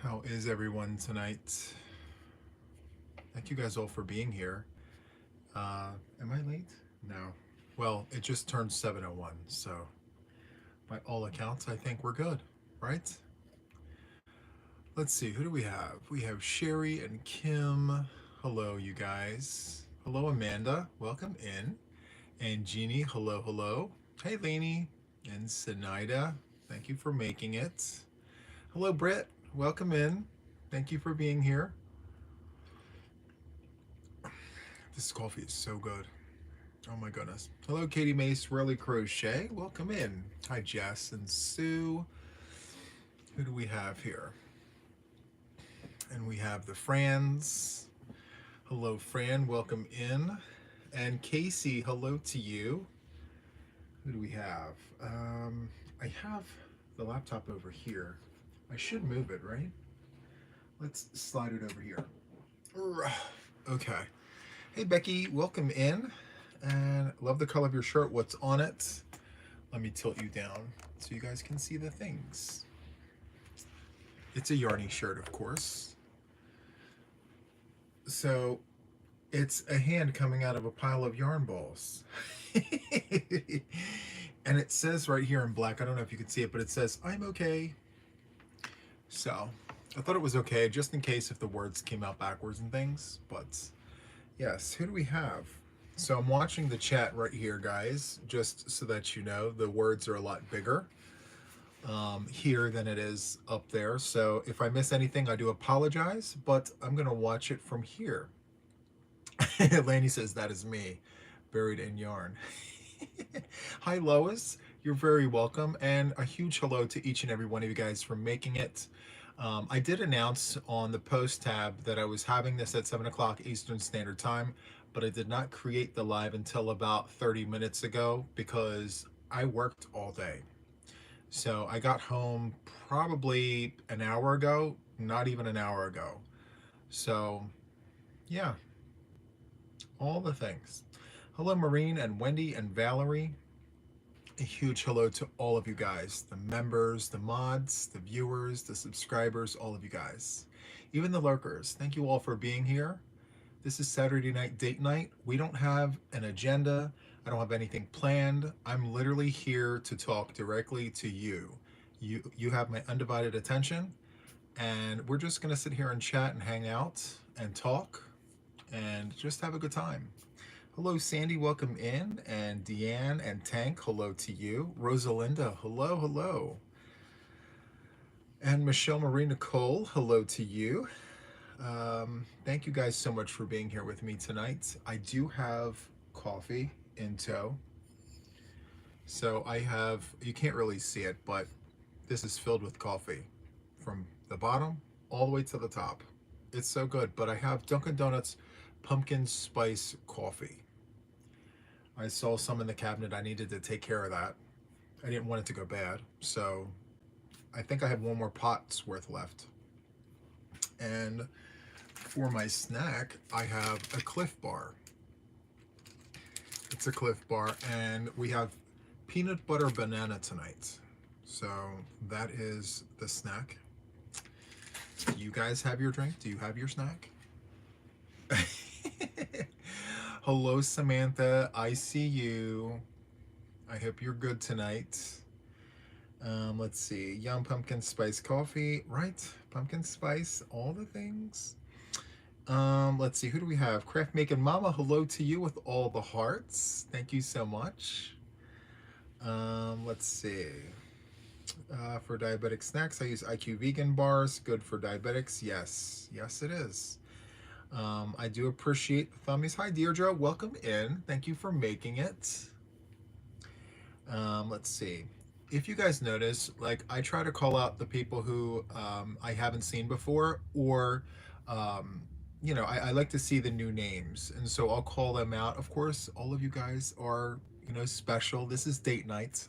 How is everyone tonight? Thank you guys all for being here. Am I late? No. Well, it just turned 7:01, so by all accounts, I think we're good, right? Let's see, who do we have? We have Sherry and Kim. Hello, you guys. Hello, Amanda. Welcome in. And Jeannie, hello, hello. Hey, Lainey. And Sinida, thank you for making it. Hello, Britt. Welcome in. Thank you for being here. This coffee is so good. Oh my goodness. Hello, Katie Mace, Really Crochet. Welcome in. Hi, Jess and Sue. Who do we have here? And we have the Frans. Hello, Fran. Welcome in. And Casey, hello to you. Who do we have? I have the laptop over here. I should move it, right? Let's slide it over here. Okay. Hey, Becky. Welcome in. And love the color of your shirt. What's on it? Let me tilt you down so you guys can see the things. It's a yarny shirt, of course. So it's a hand coming out of a pile of yarn balls. And it says right here in black, I don't know if you can see it, but it says, I'm okay. So I thought it was okay, just in case if the words came out backwards and things. But yes, who do we have? So I'm watching the chat right here, guys, just so that you know, the words are a lot bigger here than it is up there. So if I miss anything, I do apologize, but I'm going to watch it from here. Lanny says, that is me, buried in yarn. Hi, Lois. You're very welcome. And a huge hello to each and every one of you guys for making it. I did announce on the post tab that I was having this at 7 o'clock Eastern Standard Time, but I did not create the live until about 30 minutes ago because I worked all day. So I got home probably an hour ago, not even an hour ago. So yeah, all the things. Hello, Maureen and Wendy and Valerie. A huge hello to all of you guys, the members, the mods, the viewers, the subscribers, all of you guys. Even the lurkers, thank you all for being here. This is Saturday night date night. We don't have an agenda. I don't have anything planned. I'm literally here to talk directly to you. You have my undivided attention, and we're just gonna sit here and chat and hang out and talk and just have a good time. Hello, Sandy, welcome in. And Deanne and Tank, hello to you. Rosalinda, hello, hello. And Michelle Marie Nicole, hello to you. Thank you guys so much for being here with me tonight. I do have coffee in tow. So I have, you can't really see it, but this is filled with coffee from the bottom all the way to the top. It's so good, but I have Dunkin' Donuts pumpkin spice coffee. I saw some in the cabinet. I needed to take care of that. I didn't want it to go bad. So I think I have one more pot's worth left. And for my snack, I have a Cliff Bar. It's a Cliff Bar, and we have peanut butter banana tonight. So that is the snack. Do you guys have your drink? Do you have your snack? Hello, Samantha. I see you. I hope you're good tonight. Let's see. Yum pumpkin spice coffee. Right. Pumpkin spice. All the things. Let's see. Who do we have? Craft Making Mama. Hello to you with all the hearts. Thank you so much. Let's see. For diabetic snacks, I use IQ vegan bars. Good for diabetics. Yes. Yes, it is. I do appreciate the thummies. Hi, Deirdre. Welcome in. Thank you for making it. Let's see. If you guys notice, like, I try to call out the people who I haven't seen before, or, you know, I like to see the new names. And so I'll call them out. Of course, all of you guys are, you know, special. This is date night.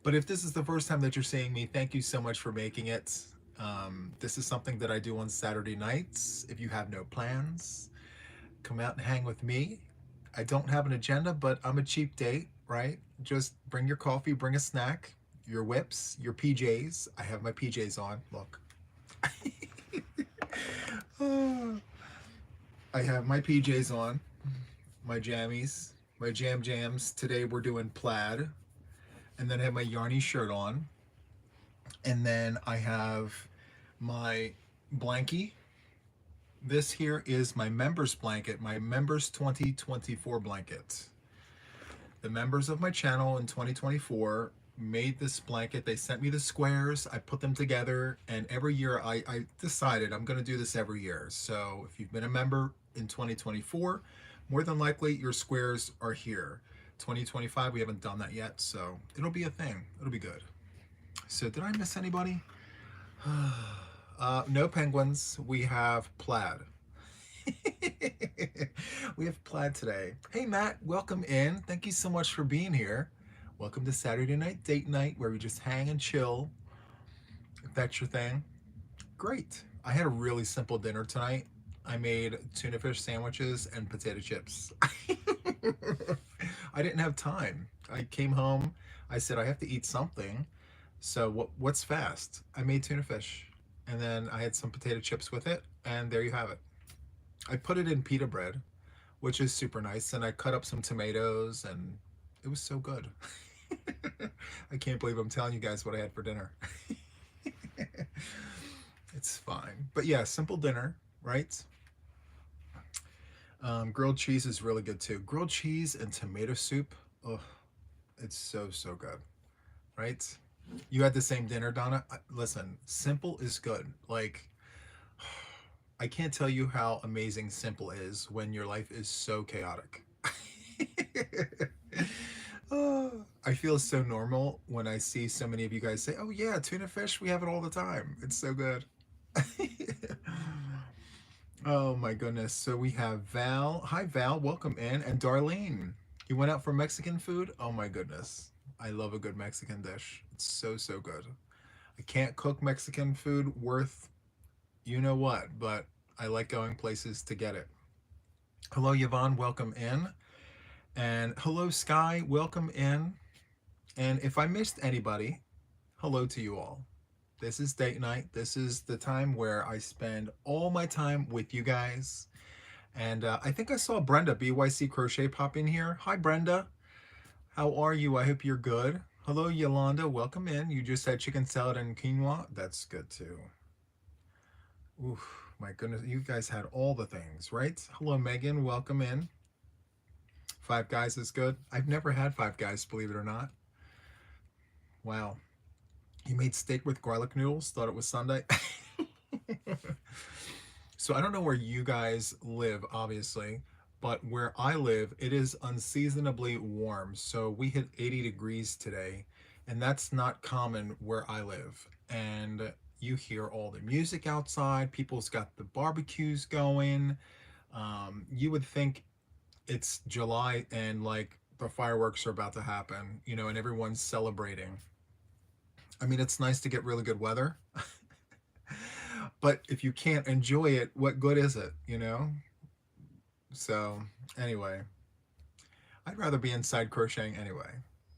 But if this is the first time that you're seeing me, thank you so much for making it. This is something that I do on Saturday nights. If you have no plans, come out and hang with me. I don't have an agenda, but I'm a cheap date, right? Just bring your coffee, bring a snack, your whips, your PJs. I have my PJs on. Look. I have my PJs on, my jammies, my jams. Today we're doing plaid. And then I have my yarny shirt on. And then I have my blankie. This here is my members blanket, my members 2024 blanket. The members of my channel in 2024 made this blanket. They sent me the squares. I put them together, and every year I decided I'm going to do this every year. So if you've been a member in 2024, more than likely your squares are here. 2025, we haven't done that yet, so it'll be a thing. It'll be good. So did I miss anybody? No penguins. We have plaid. We have plaid today. Hey Matt, welcome in. Thank you so much for being here. Welcome to Saturday night date night where we just hang and chill. If that's your thing, great. I had a really simple dinner tonight. I made tuna fish sandwiches and potato chips. I didn't have time. I came home. I said I have to eat something. So what's fast? I made tuna fish, and then I had some potato chips with it, and there you have it. I put it in pita bread, which is super nice, and I cut up some tomatoes, and it was so good. I can't believe I'm telling you guys what I had for dinner. It's fine. But yeah, simple dinner, right? Grilled cheese is really good too. Grilled cheese and tomato soup. Oh, it's so, so good, right? You had the same dinner, Donna? Listen, simple is good. Like, I can't tell you how amazing simple is when your life is so chaotic. I feel so normal when I see so many of you guys say, oh yeah, tuna fish, we have it all the time. It's so good. Oh my goodness. So we have Val. Hi Val, welcome in. And Darlene, you went out for Mexican food? Oh my goodness. I love a good Mexican dish. It's so, so good. I can't cook Mexican food worth you know what, but I like going places to get it. Hello Yvonne, welcome in. And hello Sky, welcome in. And if I missed anybody, hello to you all. This is date night. This is the time where I spend all my time with you guys. And I think I saw Brenda, BYC Crochet, pop in here. Hi, Brenda. How are you? I hope you're good. Hello, Yolanda. Welcome in. You just had chicken salad and quinoa. That's good, too. Oof, my goodness. You guys had all the things, right? Hello, Megan. Welcome in. Five Guys is good. I've never had Five Guys, believe it or not. Wow. You made steak with garlic noodles? Thought it was Sunday? So I don't know where you guys live, obviously, but where I live, it is unseasonably warm. So we hit 80 degrees today, and that's not common where I live. And you hear all the music outside. People's got the barbecues going. You would think it's July and like the fireworks are about to happen, you know, and everyone's celebrating. I mean, it's nice to get really good weather. But if you can't enjoy it, what good is it, you know? So, anyway, I'd rather be inside crocheting anyway.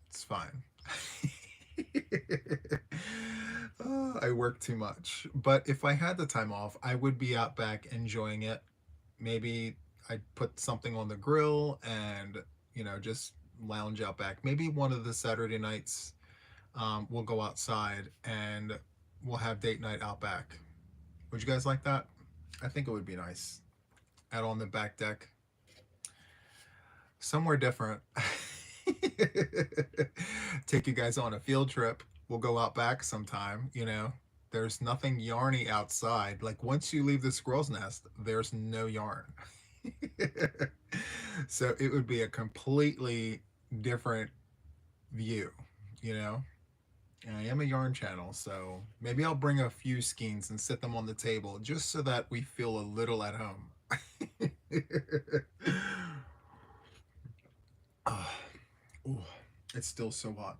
It's fine. Oh, I work too much. But if I had the time off, I would be out back enjoying it. Maybe I'd put something on the grill and, you know, just lounge out back. Maybe one of the Saturday nights we'll go outside and we'll have date night out back. Would you guys like that? I think it would be nice. Out on the back deck. Somewhere different. Take you guys on a field trip. We'll go out back sometime, you know. There's nothing yarny outside. Like once you leave the squirrel's nest, there's no yarn. So it would be a completely different view, you know. And I am a yarn channel, so maybe I'll bring a few skeins and set them on the table just so that we feel a little at home. Ooh, it's still so hot.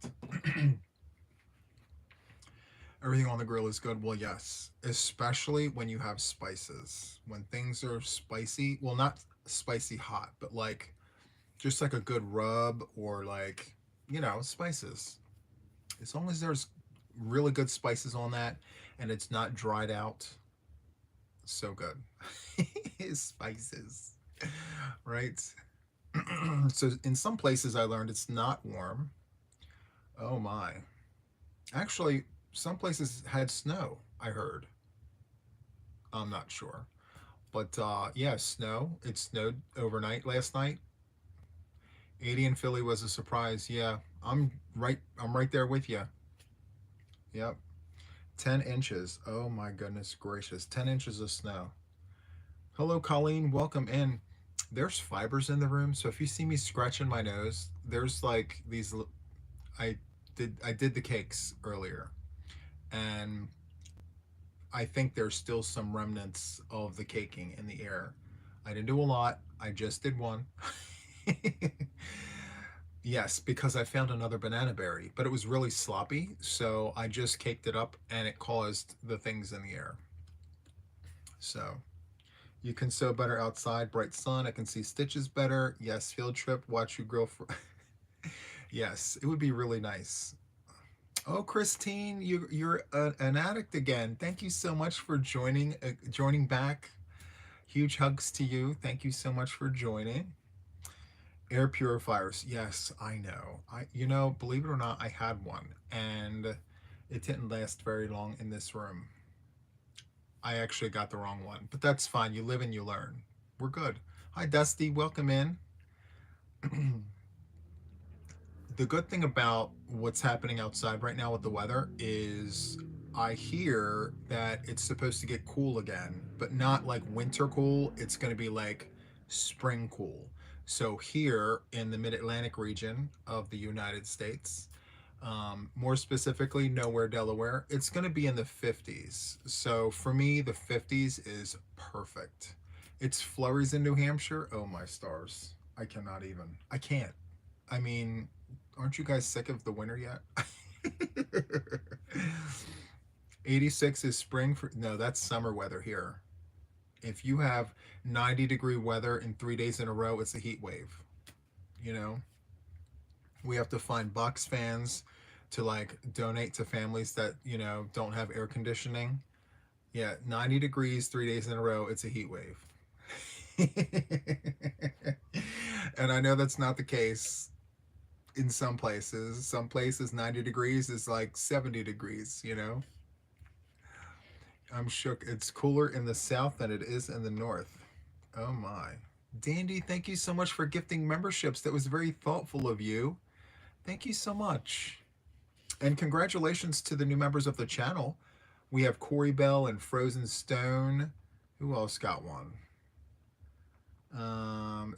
Everything on the grill is good. Well, yes, especially when you have spices. When things are spicy, well, not spicy hot, but like just like a good rub or like, you know, spices. As long as there's really good spices on that and it's not dried out, so good. Spices, right? So in some places I learned it's not warm. Oh my. Actually, some places had snow, I heard. I'm not sure. But yeah, snow. It snowed overnight last night. 80 in Philly was a surprise. Yeah, I'm right there with you. Yep. 10 inches. Oh my goodness gracious. 10 inches of snow. Hello, Colleen. Welcome in. There's fibers in the room, so if you see me scratching my nose, there's like these. I I did the cakes earlier, and I think there's still some remnants of the caking in the air. I didn't do a lot. I just did one. Yes, because I found another banana berry, but it was really sloppy, so I just caked it up and it caused the things in the air. So you can sew better outside, bright sun. I can see stitches better. Yes, field trip, watch you grow. Yes, it would be really nice. Oh, Christine, you're an addict again. Thank you so much for joining back. Huge hugs to you. Thank you so much for joining. Air purifiers. Yes, I know. Believe it or not, I had one and it didn't last very long in this room. I actually got the wrong one, but that's fine. You live and you learn. We're good. Hi, Dusty. Welcome in. The good thing about what's happening outside right now with the weather is I hear that it's supposed to get cool again, but not like winter cool. It's going to be like spring cool. So, here in the mid Atlantic region of the United States, more specifically, nowhere, Delaware, it's going to be in the 50s. So, for me, the 50s is perfect. It's flurries in New Hampshire. Oh, my stars. I cannot even. I can't. I mean, aren't you guys sick of the winter yet? 86 is spring for no, that's summer weather here. If you have 90-degree weather in 3 days in a row, it's a heat wave. You know, we have to find box fans to like donate to families that, don't have air conditioning. Yeah, 90 degrees 3 days in a row, it's a heat wave. And I know that's not the case in some places. Some places 90 degrees is like 70 degrees. I'm shook. It's cooler in the south than it is in the north. Oh my. Dandy, thank you so much for gifting memberships. That was very thoughtful of you. Thank you so much. And congratulations to the new members of the channel. We have Corey Bell and Frozen Stone. Who else got one?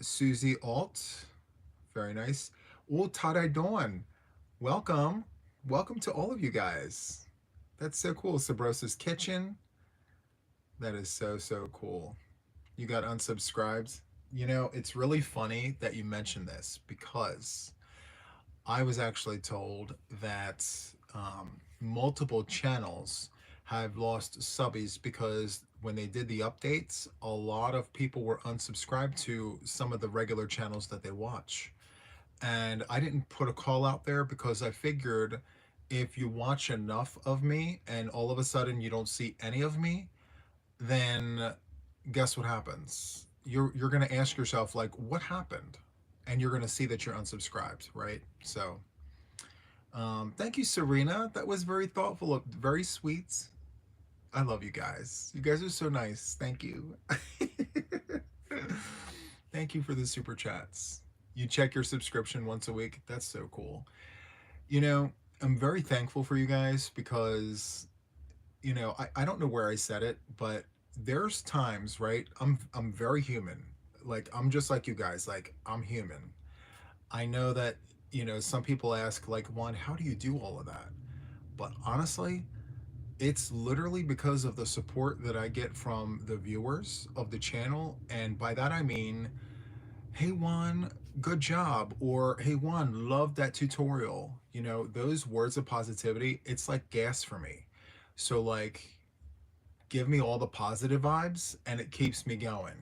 Susie Alt. Very nice. Oh, Tadai Dawn. Welcome. Welcome to all of you guys. That's so cool. Sabrosa's Kitchen. That is so, so cool. You got unsubscribed. It's really funny that you mentioned this because I was actually told that multiple channels have lost subbies because when they did the updates, a lot of people were unsubscribed to some of the regular channels that they watch. And I didn't put a call out there because I figured if you watch enough of me and all of a sudden you don't see any of me, then guess what happens? You're gonna ask yourself like, what happened, and you're gonna see that you're unsubscribed, right? So, thank you, Serena. That was very thoughtful, very sweet. I love you guys. You guys are so nice. Thank you. Thank you for the super chats. You check your subscription once a week. That's so cool. You know, I'm very thankful for you guys because I don't know where I said it, but there's times, right? I'm very human. Like I'm just like you guys. Like I'm human. I know that some people ask like, Juan, how do you do all of that? But honestly, it's literally because of the support that I get from the viewers of the channel, and by that I mean, hey Juan, good job, or hey Juan, love that tutorial. Those words of positivity, it's like gas for me. So like give me all the positive vibes and it keeps me going.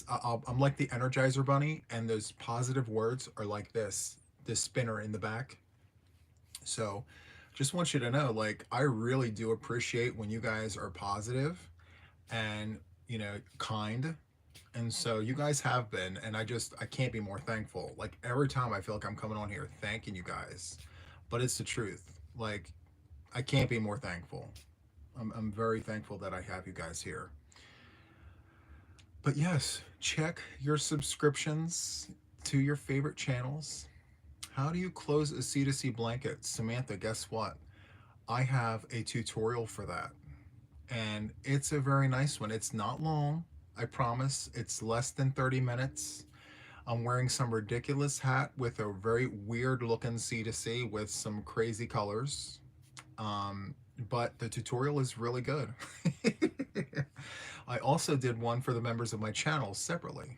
I'm like the Energizer Bunny, and those positive words are like this spinner in the back. So just want you to know, like, I really do appreciate when you guys are positive and, you know, kind. And so you guys have been, and I can't be more thankful. Like, every time I feel like I'm coming on here thanking you guys, but it's the truth. Like, I can't be more thankful. I'm very thankful that I have you guys here. But yes, check your subscriptions to your favorite channels. How do you close a C2C blanket? Samantha, guess what? I have a tutorial for that. And it's a very nice one. It's not long, I promise. It's less than 30 minutes. I'm wearing some ridiculous hat with a very weird looking C2C with some crazy colors. Um, but the tutorial is really good. I also did one for the members of my channel separately.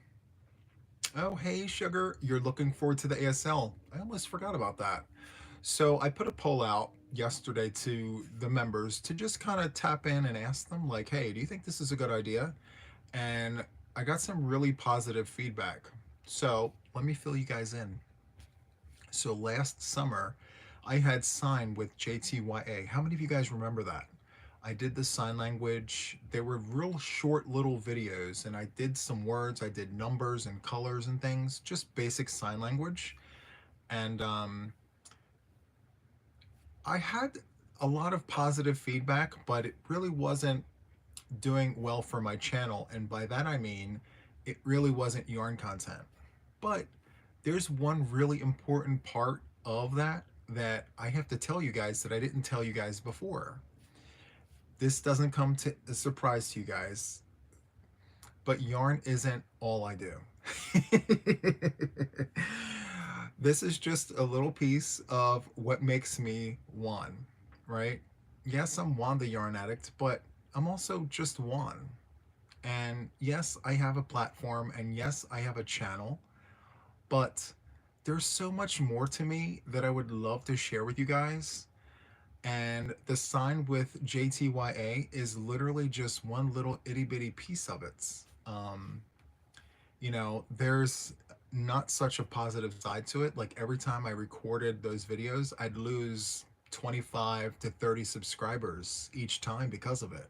Oh, hey, Sugar, you're looking forward to the ASL. I almost forgot about that. So I put a poll out yesterday to the members to just kind of tap in and ask them, like, hey, do you think this is a good idea? And I got some really positive feedback. So let me fill you guys in. So last summer, I had signed with JTYA. How many of you guys remember that? I did the sign language. They were real short little videos, and I did some words. I did numbers and colors and things, just basic sign language. And I had a lot of positive feedback, but it really wasn't doing well for my channel. And by that, I mean, it really wasn't yarn content. But there's one really important part of that that I have to tell you guys that I didn't tell you guys before. This doesn't come to a surprise to you guys, but yarn isn't all I do. This is just a little piece of what makes me Juan, right? Yes, I'm Juan the yarn addict, but I'm also just Juan. And yes, I have a platform, and yes, I have a channel, but there's so much more to me that I would love to share with you guys. And the sign with JTYA is literally just one little itty bitty piece of it. Um, there's not such a positive side to it. Like, every time I recorded those videos, I'd lose 25 to 30 subscribers each time because of it.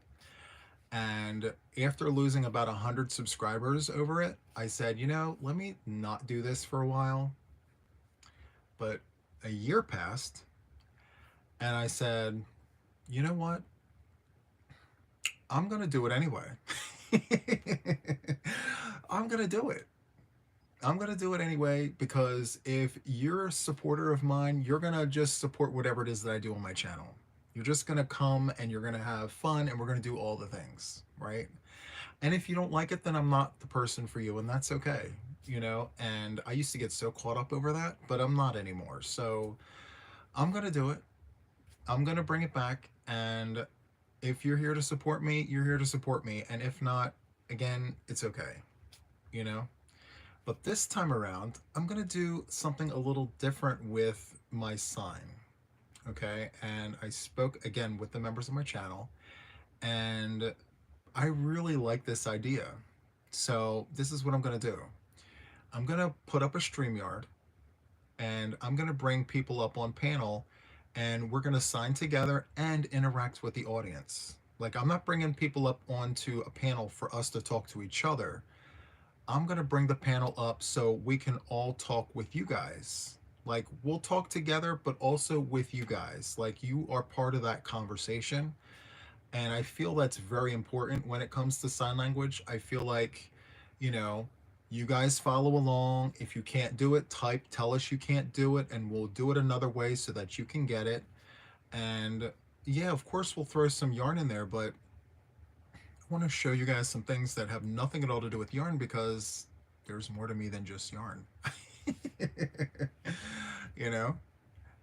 And after losing about 100 subscribers over it, I said, let me not do this for a while. But a year passed, and I said, you know what? I'm going to do it anyway. I'm going to do it. I'm going to do it anyway, because if you're a supporter of mine, you're going to just support whatever it is that I do on my channel. You're just going to come and you're going to have fun, and we're going to do all the things, right? And if you don't like it, then I'm not the person for you, and that's okay, And I used to get so caught up over that, but I'm not anymore. So I'm going to do it. I'm going to bring it back. And if you're here to support me, you're here to support me. And if not, again, it's okay, you know? But this time around, I'm going to do something a little different with my sign, okay? And I spoke again with the members of my channel, and I really like this idea. So this is what I'm going to do. I'm going to put up a StreamYard, and I'm going to bring people up on panel, and we're going to sign together and interact with the audience. Like, I'm not bringing people up onto a panel for us to talk to each other. I'm going to bring the panel up so we can all talk with you guys. Like, we'll talk together, but also with you guys. Like, you are part of that conversation. And I feel that's very important when it comes to sign language. I feel like, you know, you guys follow along. If you can't do it, tell us you can't do it, and we'll do it another way so that you can get it. And yeah, of course, we'll throw some yarn in there, but I want to show you guys some things that have nothing at all to do with yarn, because there's more to me than just yarn. you know?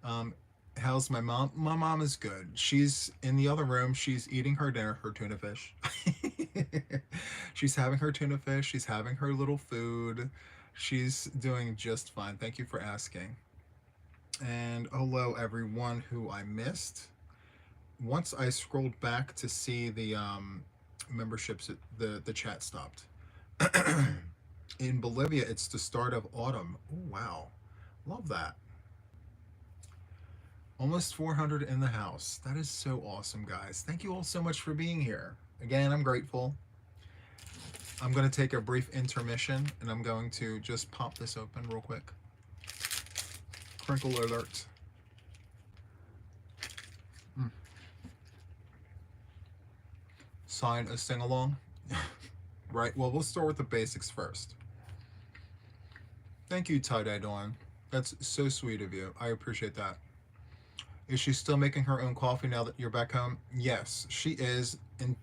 Um, how's my mom? My mom is good. She's in the other room. She's eating her dinner, her tuna fish. She's having her tuna fish. She's having her little food. She's doing just fine. Thank you for asking. And hello, everyone who I missed. Once I scrolled back to see the memberships, the chat stopped. In Bolivia, it's the start of autumn. Oh, wow. Love that. Almost 400 in the house. That is so awesome, guys. Thank you all so much for being here. Again, I'm grateful. I'm going to take a brief intermission and I'm going to just pop this open real quick. Crinkle alert. Sign a sing along. Right, well, we'll start with the basics first. Thank you, Tie-Dye Dawn. That's so sweet of you. I appreciate that. Is she still making her own coffee now that you're back home? Yes, she is,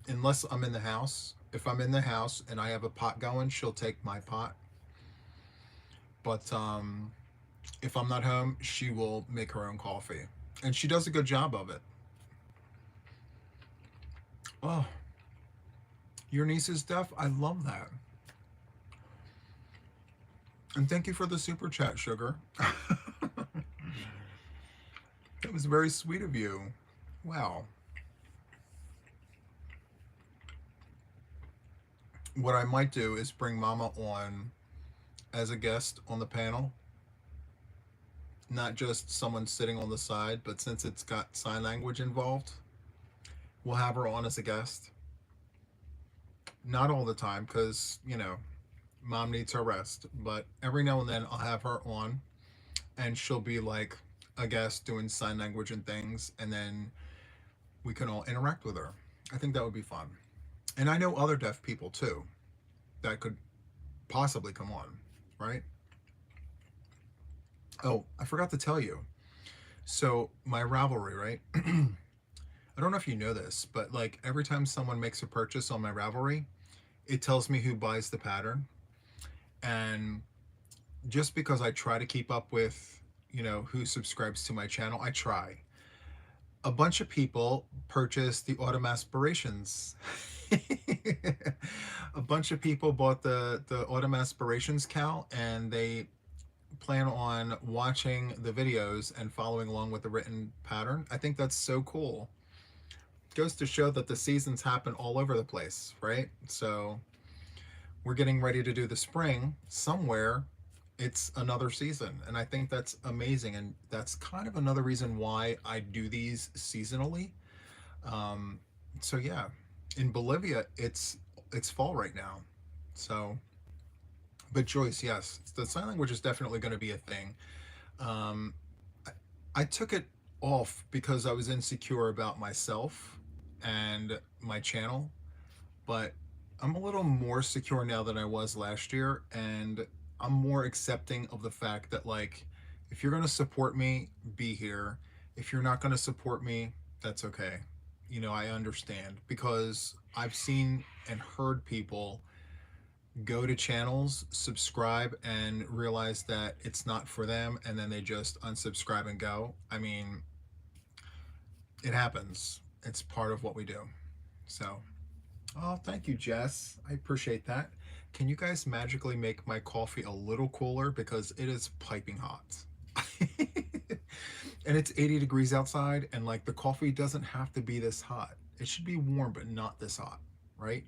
unless I'm in the house. If I'm in the house and I have a pot going, she'll take my pot. But if I'm not home, she will make her own coffee. And she does a good job of it. Oh, your niece is deaf? I love that. And thank you for the super chat, Sugar. That was very sweet of you. Wow. What I might do is bring Mama on as a guest on the panel. Not just someone sitting on the side, but since it's got sign language involved, we'll have her on as a guest. Not all the time, because, you know, Mom needs her rest. But every now and then I'll have her on, and she'll be like a guest doing sign language and things, and then we can all interact with her. I think that would be fun. And I know other deaf people too that could possibly come on, right? Oh, I forgot to tell you. So my Ravelry, right? I don't know if you know this, but like every time someone makes a purchase on my Ravelry, it tells me who buys the pattern. And just because I try to keep up with, you know, who subscribes to my channel, I try. A bunch of people purchased the Autumn Aspirations. A bunch of people bought the Autumn Aspirations cow, and they plan on watching the videos and following along with the written pattern. I think that's so cool. It goes to show that the seasons happen all over the place, right? So we're getting ready to do the spring. Somewhere it's another season, and I think that's amazing. And that's kind of another reason why I do these seasonally. So yeah, in Bolivia it's fall right now. So, but Joyce, yes, the sign language is definitely going to be a thing. um, I took it off because I was insecure about myself and my channel, but I'm a little more secure now than I was last year, and I'm more accepting of the fact that, like, if you're going to support me, be here. If you're not going to support me, that's okay. You know, I understand, because I've seen and heard people go to channels, subscribe, and realize that it's not for them, and then they just unsubscribe and go. I mean, it happens. It's part of what we do. So, oh, thank you, Jess. I appreciate that. Can you guys magically make my coffee a little cooler, because it is piping hot. And it's 80 degrees outside, and like the coffee doesn't have to be this hot. It should be warm, but not this hot, right?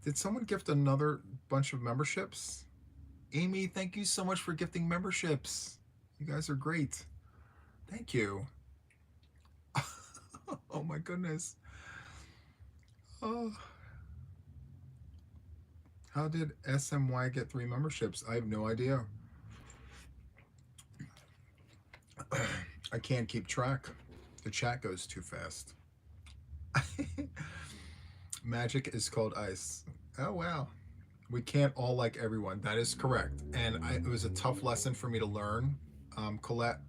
Did someone gift another bunch of memberships? Amy, thank you so much for gifting memberships. You guys are great. Thank you. Oh my goodness. Oh. How did SMY get 3 memberships? I have no idea. I can't keep track. The chat goes too fast. Magic is called ice. Oh, wow. We can't all like everyone. That is correct. And it was a tough lesson for me to learn. Colette.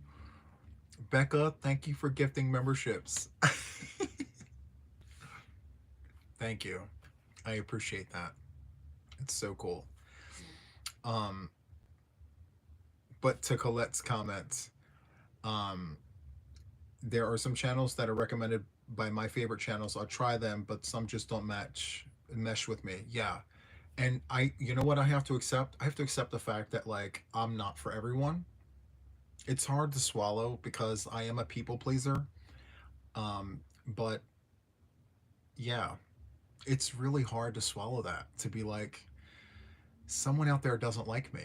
Becca, thank you for gifting memberships. Thank you. I appreciate that. It's so cool. But to Colette's comments, there are some channels that are recommended by my favorite channels. I'll try them, but some just don't mesh with me. Yeah. And you know what I have to accept? I have to accept the fact that, like, I'm not for everyone. It's hard to swallow because I am a people pleaser. But yeah, it's really hard to swallow that, to be like, someone out there doesn't like me.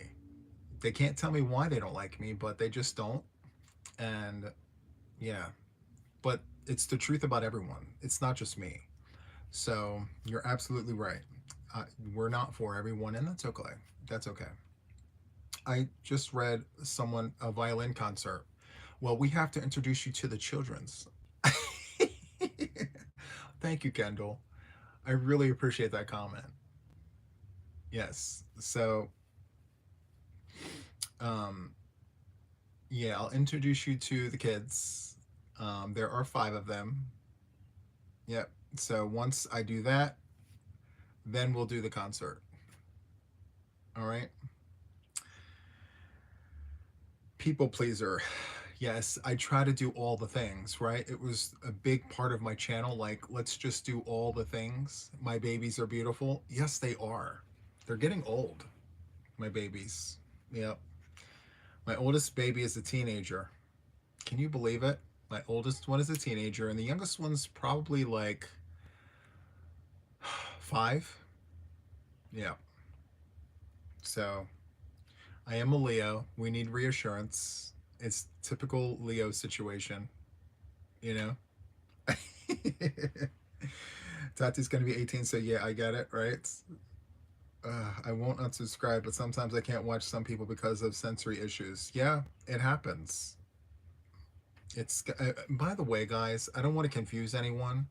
They can't tell me why they don't like me, but they just don't. And yeah, but it's the truth about everyone. It's not just me. So you're absolutely right. We're not for everyone, and that's okay. That's okay. I just read someone a violin concert. Well, we have to introduce you to the children's. Thank you, Kendall. I really appreciate that comment. Yes. So, um, yeah, I'll introduce you to the kids. There are five of them. Yep. So once I do that, then we'll do the concert. All right. People pleaser. Yes, I try to do all the things, right? It was a big part of my channel. Like, let's just do all the things. My babies are beautiful. Yes, they are. They're getting old, my babies. Yep. My oldest baby is a teenager. Can you believe it? My oldest one is a teenager, and the youngest one's probably like 5. Yeah. So I am a Leo. We need reassurance. It's typical Leo situation, you know? Tati's gonna be 18, so yeah, I get it, right? I won't unsubscribe, but sometimes I can't watch some people because of sensory issues. Yeah, it happens. By the way, guys, I don't want to confuse anyone.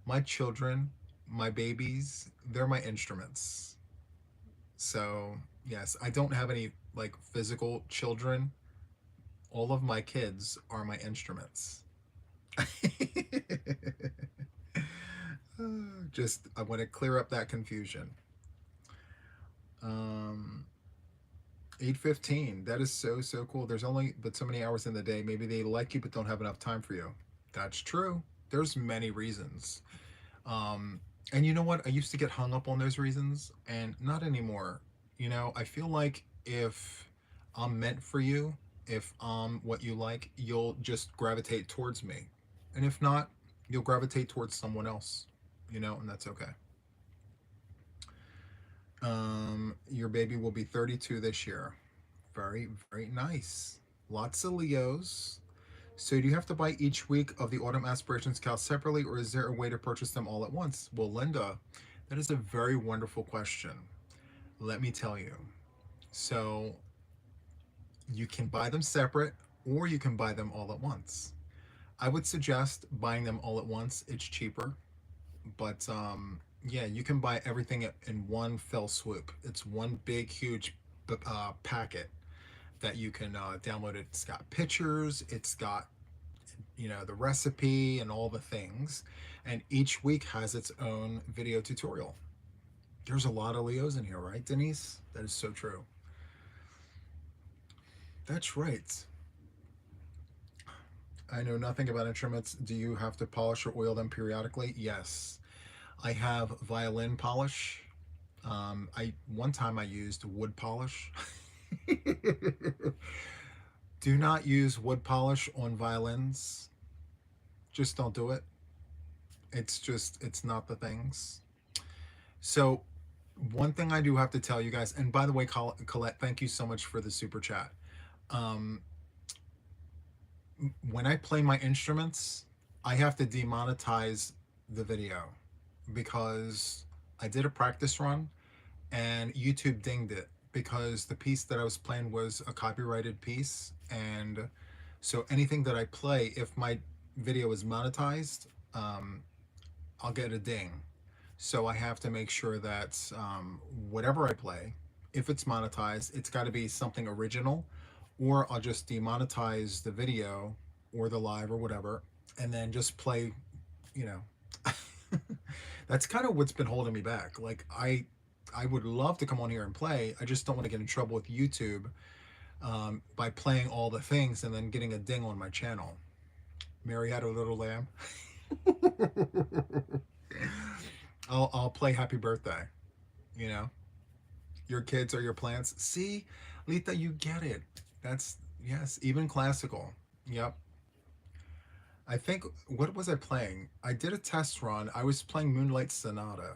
My children, my babies, they're my instruments. So, yes, I don't have any like physical children. All of my kids are my instruments. Just, I want to clear up that confusion. Um, 8:15. That is so so cool. There's only but so many hours in the day. Maybe they like you but don't have enough time for you. That's true. There's many reasons. Um, and you know what? I used to get hung up on those reasons, and not anymore. I feel like if I'm meant for you, if I'm what you like, you'll just gravitate towards me. And if not, you'll gravitate towards someone else, and that's okay. Your baby will be 32 this year. Very, very nice. Lots of Leos. So do you have to buy each week of the Autumn Aspirations Cal separately, or is there a way to purchase them all at once? Well, Linda, that is a very wonderful question. Let me tell you. So you can buy them separate, or you can buy them all at once. I would suggest buying them all at once. It's cheaper, but yeah, you can buy everything in one fell swoop. It's one big, huge packet that you can download. It's got pictures. It's got the recipe and all the things, and each week has its own video tutorial. There's a lot of Leos in here, right, Denise? That is so true. That's right. I know nothing about instruments. Do you have to polish or oil them periodically? Yes. I have violin polish. I one time I used wood polish. Do not use wood polish on violins. Just don't do it. It's not the things. So, one thing I do have to tell you guys, and by the way, Colette, thank you so much for the super chat. Um, when I play my instruments, I have to demonetize the video because I did a practice run and YouTube dinged it because the piece that I was playing was a copyrighted piece. And so anything that I play, if my video is monetized, I'll get a ding. So I have to make sure that whatever I play, if it's monetized, it's got to be something original, or I'll just demonetize the video or the live or whatever, and then just play, you know. That's kind of what's been holding me back. Like I would love to come on here and play. I just don't want to get in trouble with YouTube by playing all the things and then getting a ding on my channel. Mary had a little lamb. I'll play Happy Birthday. You know, your kids are your plants. See, Lita, you get it. That's yes, even classical. Yep. I think what was I playing? I did a test run. I was playing Moonlight Sonata.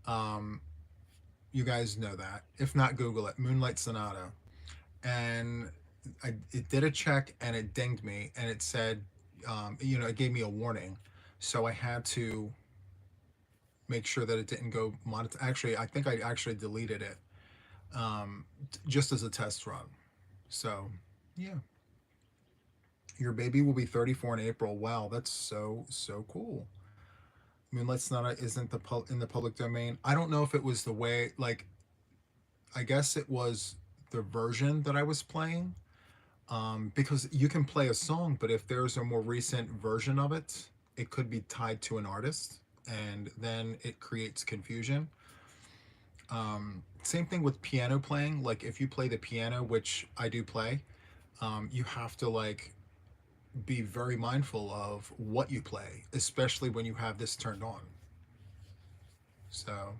Um, you guys know that. If not, Google it. Moonlight Sonata. And it did a check and it dinged me and it said, it gave me a warning. So I had to make sure that it didn't go monetize. Actually, I think I actually deleted it, just as a test run. So, yeah. Your baby will be 34 in April. Wow, that's so cool. Moonlight Sonata isn't in the public domain. I don't know if it was the way, like, I guess it was the version that I was playing, because you can play a song, but if there's a more recent version of it, it could be tied to an artist, and then it creates confusion. Same thing with piano playing. Like if you play the piano, which I do play, you have to like be very mindful of what you play, especially when you have this turned on. So,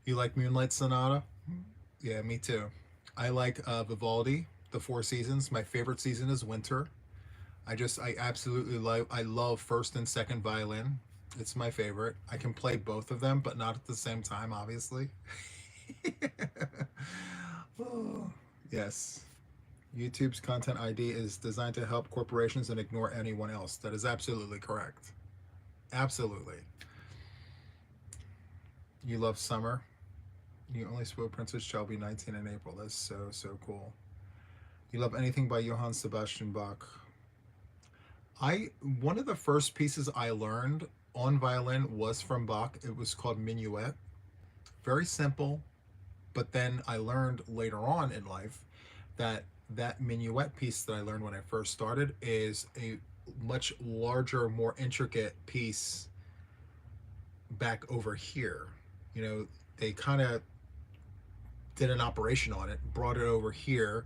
you like Moonlight Sonata? Yeah, me too. I like Vivaldi, The Four Seasons. My favorite season is winter. I absolutely love, I love first and second violin. It's my favorite. I can play both of them, but not at the same time, obviously. Oh, yes. YouTube's content ID is designed to help corporations and ignore anyone else. That is absolutely correct. Absolutely. You love summer. You only spoke Princess shall be 19 in April. That's so cool. You love anything by Johann Sebastian Bach. I One of the first pieces I learned on violin was from Bach. It was called Minuet. Very simple, but then I learned later on in life that that minuet piece that I learned when I first started is a much larger, more intricate piece back over here. They kind of did an operation on it, brought it over here,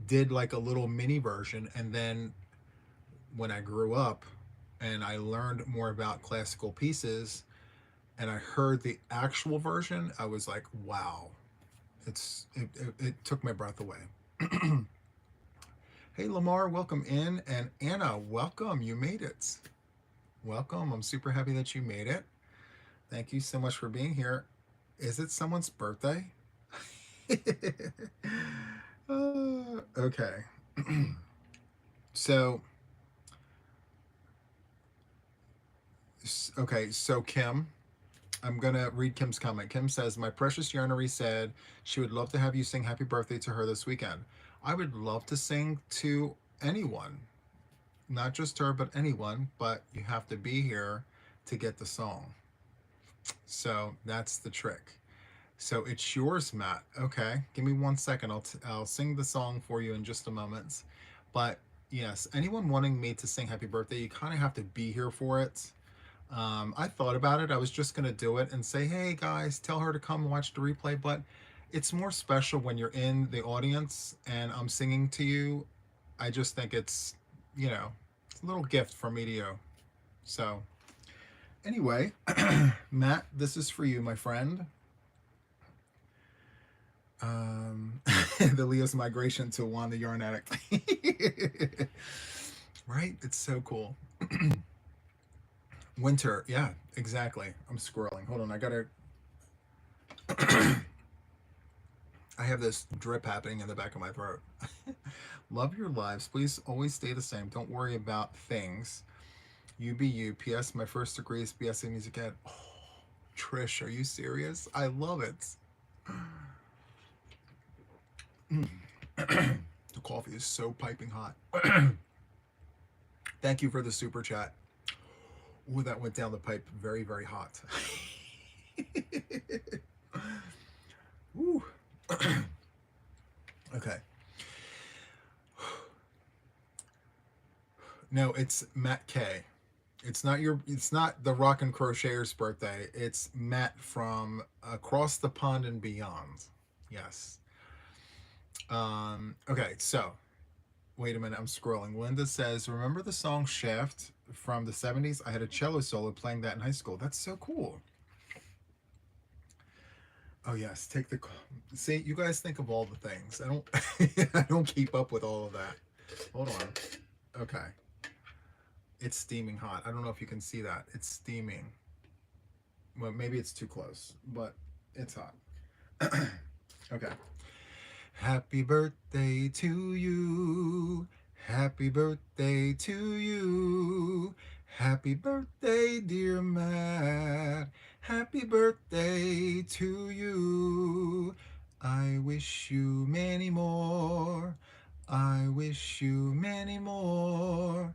did like a little mini version, and then when I grew up and I learned more about classical pieces and I heard the actual version, I was like, wow. It took my breath away. Hey Lamar, welcome in, and Anna, welcome. You made it. Welcome. I'm super happy that you made it. Thank you so much for being here. Is it someone's birthday? Okay. So, so Kim, I'm gonna read Kim's comment. Kim says, "My precious Yarnery said she would love to have you sing Happy Birthday to her this weekend. I would love to sing to anyone, not just her, but anyone. But you have to be here to get the song. So that's the trick. So it's yours, Matt. Okay, give me 1 second. I'll sing the song for you in just a moment. But yes, anyone wanting me to sing Happy Birthday, you kind of have to be here for it. I thought about it. I was just going to do it and say, hey guys, tell her to come watch the replay. But it's more special when you're in the audience and I'm singing to you. I just think it's a little gift from me to you. So, anyway, Matt, this is for you, my friend. The Leo's migration to Juan the Yarn Addict. Right? It's so cool. Winter, yeah, exactly. I'm scrolling. Hold on, I gotta. I have this drip happening in the back of my throat. Love your lives. Please always stay the same. Don't worry about things. You be you. P.S. My first degree is BS in music ed. Oh, Trish, are you serious? I love it. The coffee is so piping hot. Thank you for the super chat. Ooh, that went down the pipe very, very hot. Ooh. Okay. No, it's Matt K. It's not the Rock and Crocheter's birthday. It's Matt from across the pond and beyond. Yes. Okay, so wait a minute, I'm scrolling. Linda says, remember the song Shaft from the 70s? I had a cello solo playing that in high school. That's so cool. Oh yes, take the see, you guys think of all the things. I don't I don't keep up with all of that. Hold on. Okay. It's steaming hot. I don't know if you can see that. It's steaming. Well, maybe it's too close, but it's hot. Okay. Happy birthday to you. Happy birthday to you. Happy birthday, dear Matt. Happy birthday to you. I wish you many more. I wish you many more.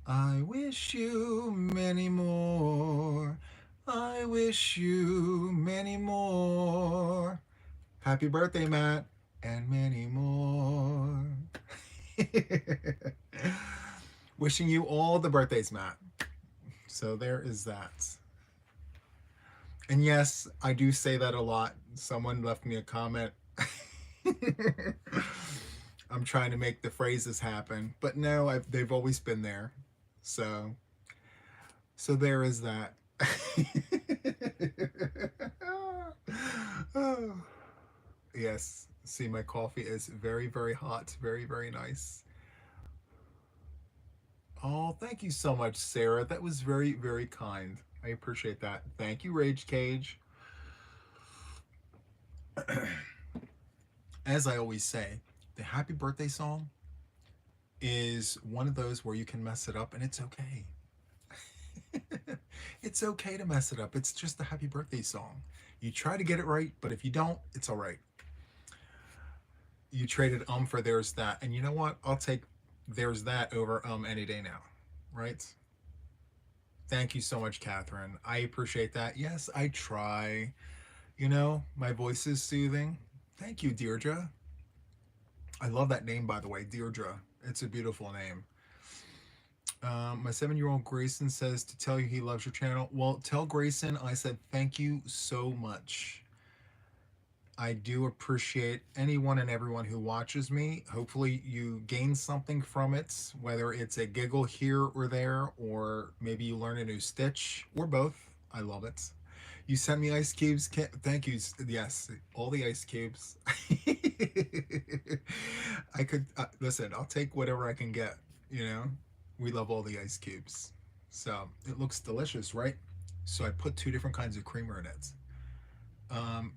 I wish you many more. I wish you many more. Happy birthday, Matt, and many more. Wishing you all the birthdays, Matt. So there is that. And yes, I do say that a lot. Someone left me a comment. I'm trying to make the phrases happen, but no, they've always been there. So, so there is that. Oh. Yes. See, my coffee is very, very hot. Very, very nice. Oh, thank you so much, Sarah. That was very, very kind. I appreciate that. Thank you, Rage Cage. As I always say, the happy birthday song is one of those where you can mess it up and it's okay. It's okay to mess it up. It's just a happy birthday song. You try to get it right, but if you don't, it's all right. You traded for there's that. And you know what? I'll take there's that over any day now. Right? Thank you so much, Catherine. I appreciate that. Yes, I try. You know, my voice is soothing. Thank you, Deirdre. I love that name, by the way, Deirdre. It's a beautiful name. My 7-year-old Grayson says to tell you he loves your channel. Well, tell Grayson I said thank you so much. I do appreciate anyone and everyone who watches me. Hopefully, you gain something from it, whether it's a giggle here or there, or maybe you learn a new stitch, or both. I love it. You sent me ice cubes. Thank you. Yes, all the ice cubes. I could listen. I'll take whatever I can get. You know, we love all the ice cubes. So it looks delicious, right? So I put two different kinds of creamer in it. Um,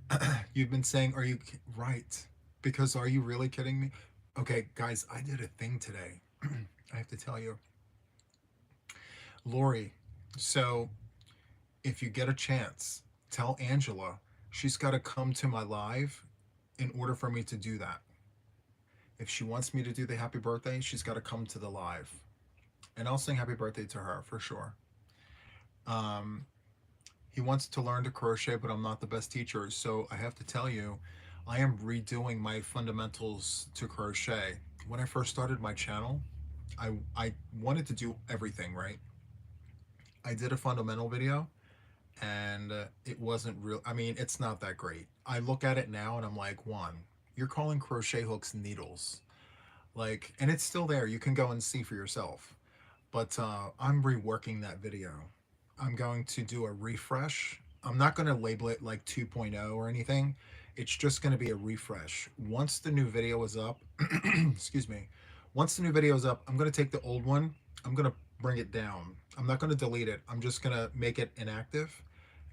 you've been saying, are you right? Because are you really kidding me? Okay, guys, I did a thing today. I have to tell you, Lori. So if you get a chance, tell Angela she's got to come to my live in order for me to do that. If she wants me to do the happy birthday, she's got to come to the live, and I'll sing happy birthday to her for sure. Um, he wants to learn to crochet, but I'm not the best teacher, so I have to tell you, I am redoing my fundamentals to crochet. When I first started my channel, I wanted to do everything right. I did a fundamental video, and it wasn't real. I mean, it's not that great. I look at it now and I'm like, one, you're calling crochet hooks needles, like, and it's still there. You can go and see for yourself. But I'm reworking that video. I'm going to do a refresh. I'm not going to label it like 2.0 or anything. It's just going to be a refresh. Once the new video is up, excuse me, once the new video is up, I'm going to take the old one, I'm going to bring it down. I'm not going to delete it. I'm just going to make it inactive.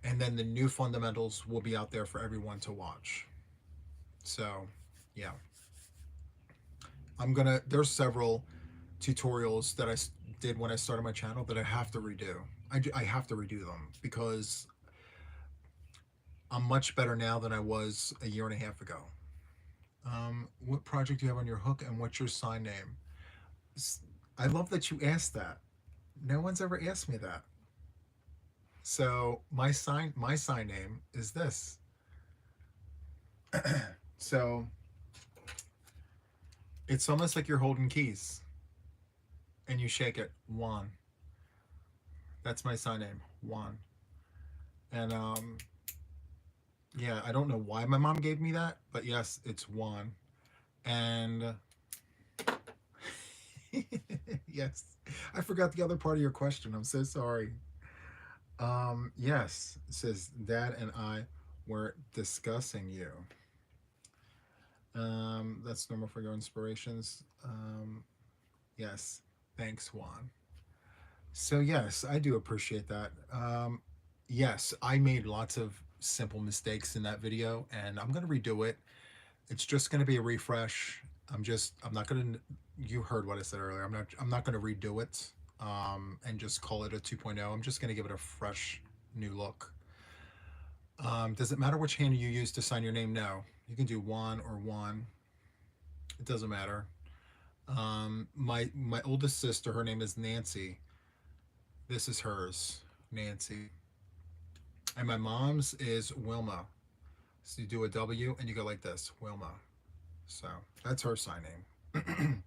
And then the new fundamentals will be out there for everyone to watch. So, yeah. There's several tutorials that I did when I started my channel that I have to redo. I have to redo them because I'm much better now than I was a year and a half ago. What project do you have on your hook and what's your sign name? I love that you asked that. No one's ever asked me that. So my sign name is this. So it's almost like you're holding keys and you shake it. Juan. That's my sign name. Juan. And yeah, I don't know why my mom gave me that, but yes, it's Juan. And yes, I forgot the other part of your question. I'm so sorry. Yes, it says Dad and I were discussing you. That's normal for your inspirations. Yes, thanks, Juan. So yes, I do appreciate that. Yes, I made lots of simple mistakes in that video, and I'm gonna redo it. It's just going to be a refresh. I'm not going to, you heard what I said earlier. I'm not going to redo it and just call it a 2.0. I'm just going to give it a fresh new look. Does it matter which hand you use to sign your name? No. You can do one or one. It doesn't matter. My oldest sister, her name is Nancy. This is hers, Nancy. And my mom's is Wilma. So you do a W and you go like this, Wilma. So that's her sign name.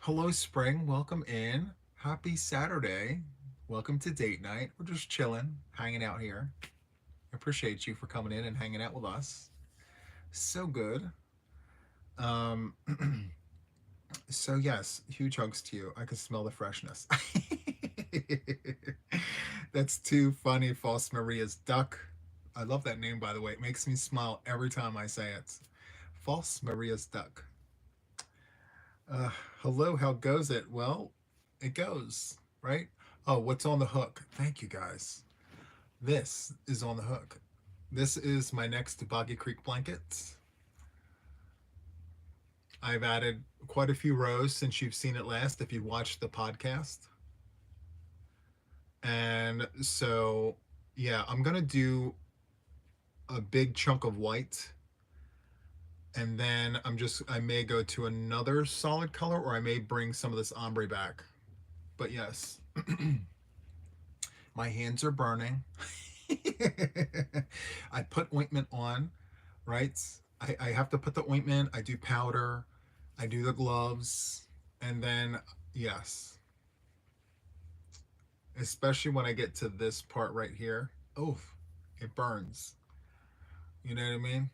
Hello, Spring. Welcome in. Happy Saturday. Welcome to date night. We're just chilling, hanging out here. Appreciate you for coming in and hanging out with us. So good. Um, so yes, huge hugs to you. I can smell the freshness. That's too funny, False Maria's Duck. I love that name, by the way. It makes me smile every time I say it. False Maria's Duck. Hello, how goes it? Well, it goes, right? Oh, what's on the hook? Thank you, guys. This is on the hook. This is my next Boggy Creek blanket. I've added quite a few rows since you've seen it last, if you watched the podcast. And so, yeah, I'm going to do a big chunk of white. And then I may go to another solid color, or I may bring some of this ombre back. But yes, my hands are burning. I put ointment on, right? I have to put the ointment. I do powder. I do the gloves. And then, yes, especially when I get to this part right here. Oof, it burns. You know what I mean?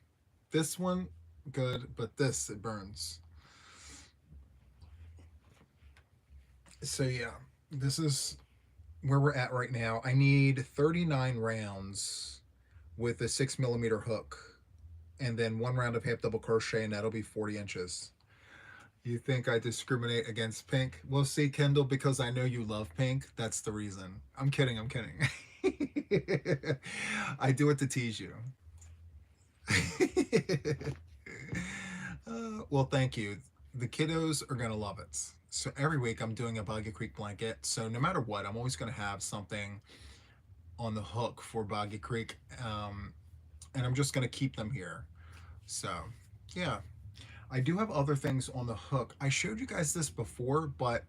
This one, good, but this, it burns. So yeah, this is where we're at right now. I need 39 rounds with a 6mm hook, and then 1 round of half double crochet, and that'll be 40 inches. You think I discriminate against pink? Well, see, Kendall, because I know you love pink, that's the reason. I'm kidding, I'm kidding. I do it to tease you. Well, thank you. The kiddos are going to love it. So every week I'm doing a Boggy Creek blanket. So no matter what, I'm always going to have something on the hook for Boggy Creek. And I'm just going to keep them here. So yeah, I do have other things on the hook. I showed you guys this before, but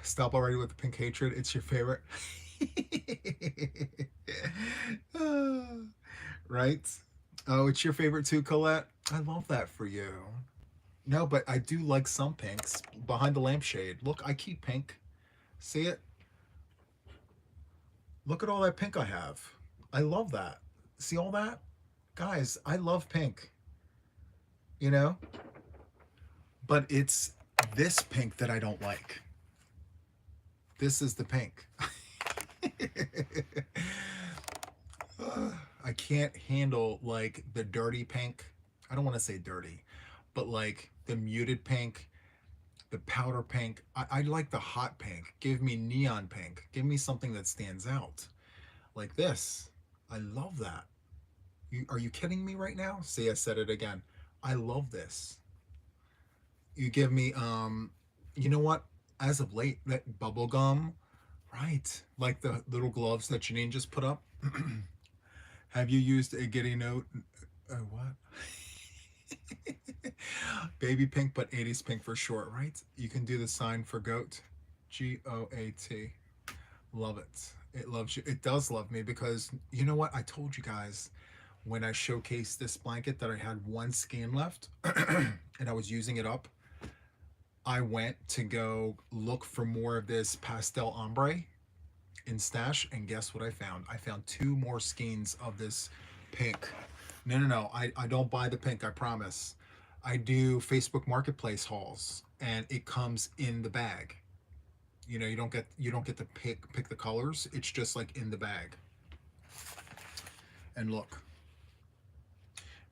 stop already with the pink hatred. It's your favorite. Right? Oh, it's your favorite too, Colette? I love that for you. No, but I do like some pinks behind the lampshade. Look, I keep pink. See it? Look at all that pink I have. I love that. See all that? Guys, I love pink. You know? But it's this pink that I don't like. This is the pink. I can't handle like the dirty pink. I don't want to say dirty, but like the muted pink, the powder pink. I like the hot pink. Give me neon pink. Give me something that stands out like this. I love that. Are you kidding me right now? See, I said it again. I love this. You give me, you know what? As of late, that bubble gum, right? Like the little gloves that Janine just put up. Have you used a Giddy Note? What? Baby pink, but 80s pink for short, right? You can do the sign for goat. GOAT. Love it. It loves you. It does love me because you know what? I told you guys when I showcased this blanket that I had one skein left and I was using it up. I went to go look for more of this pastel ombre in stash, and guess what I found? I found 2 more skeins of this pink. No. I don't buy the pink, I promise. I do Facebook Marketplace hauls, and it comes in the bag. You know, you don't get to pick the colors. It's just like in the bag. And look,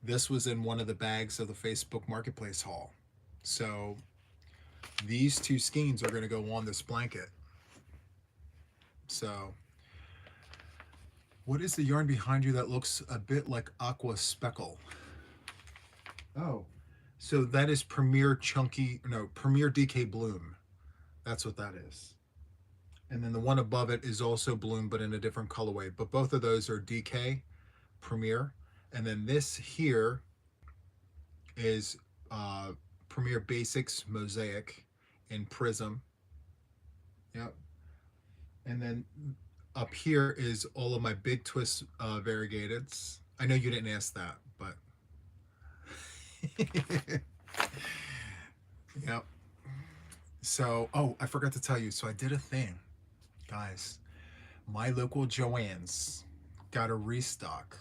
this was in one of the bags of the Facebook Marketplace haul. So these 2 skeins are going to go on this blanket. So what is the yarn behind you that looks a bit like aqua speckle? Oh, so that is Premier Chunky, no, Premier DK Bloom. That's what that is. And then the one above it is also Bloom, but in a different colorway. But both of those are DK Premier. And then this here is uh, Premier Basics Mosaic in Prism. Yep. And then up here is all of my Big Twist variegateds. I know you didn't ask that, but yep. So, oh, I forgot to tell you. So I did a thing, guys. My local Joann's got a restock,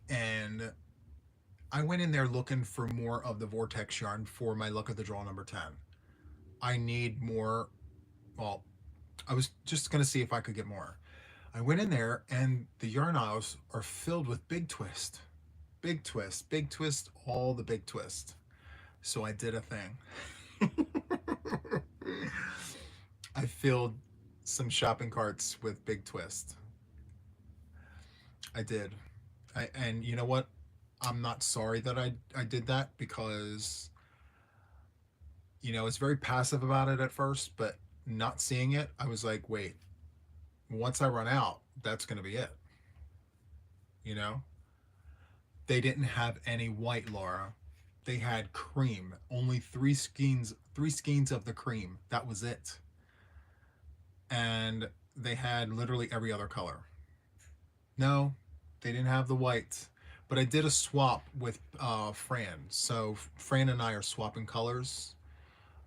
and I went in there looking for more of the Vortex yarn for my Luck of the Draw number 10. I need more. Well, I was just going to see if I could get more. I went in there, and the yarn aisles are filled with Big Twist. Big Twist, Big Twist, all the Big Twist. So I did a thing. I filled some shopping carts with Big Twist. I did. And you know what? I'm not sorry that I did that because, I was very passive about it at first, but not seeing it, I was like, wait, once I run out, that's going to be it. You know? They didn't have any white, Laura. They had cream. Only three skeins of the cream. That was it. And they had literally every other color. No, they didn't have the white. But I did a swap with Fran. So Fran and I are swapping colors.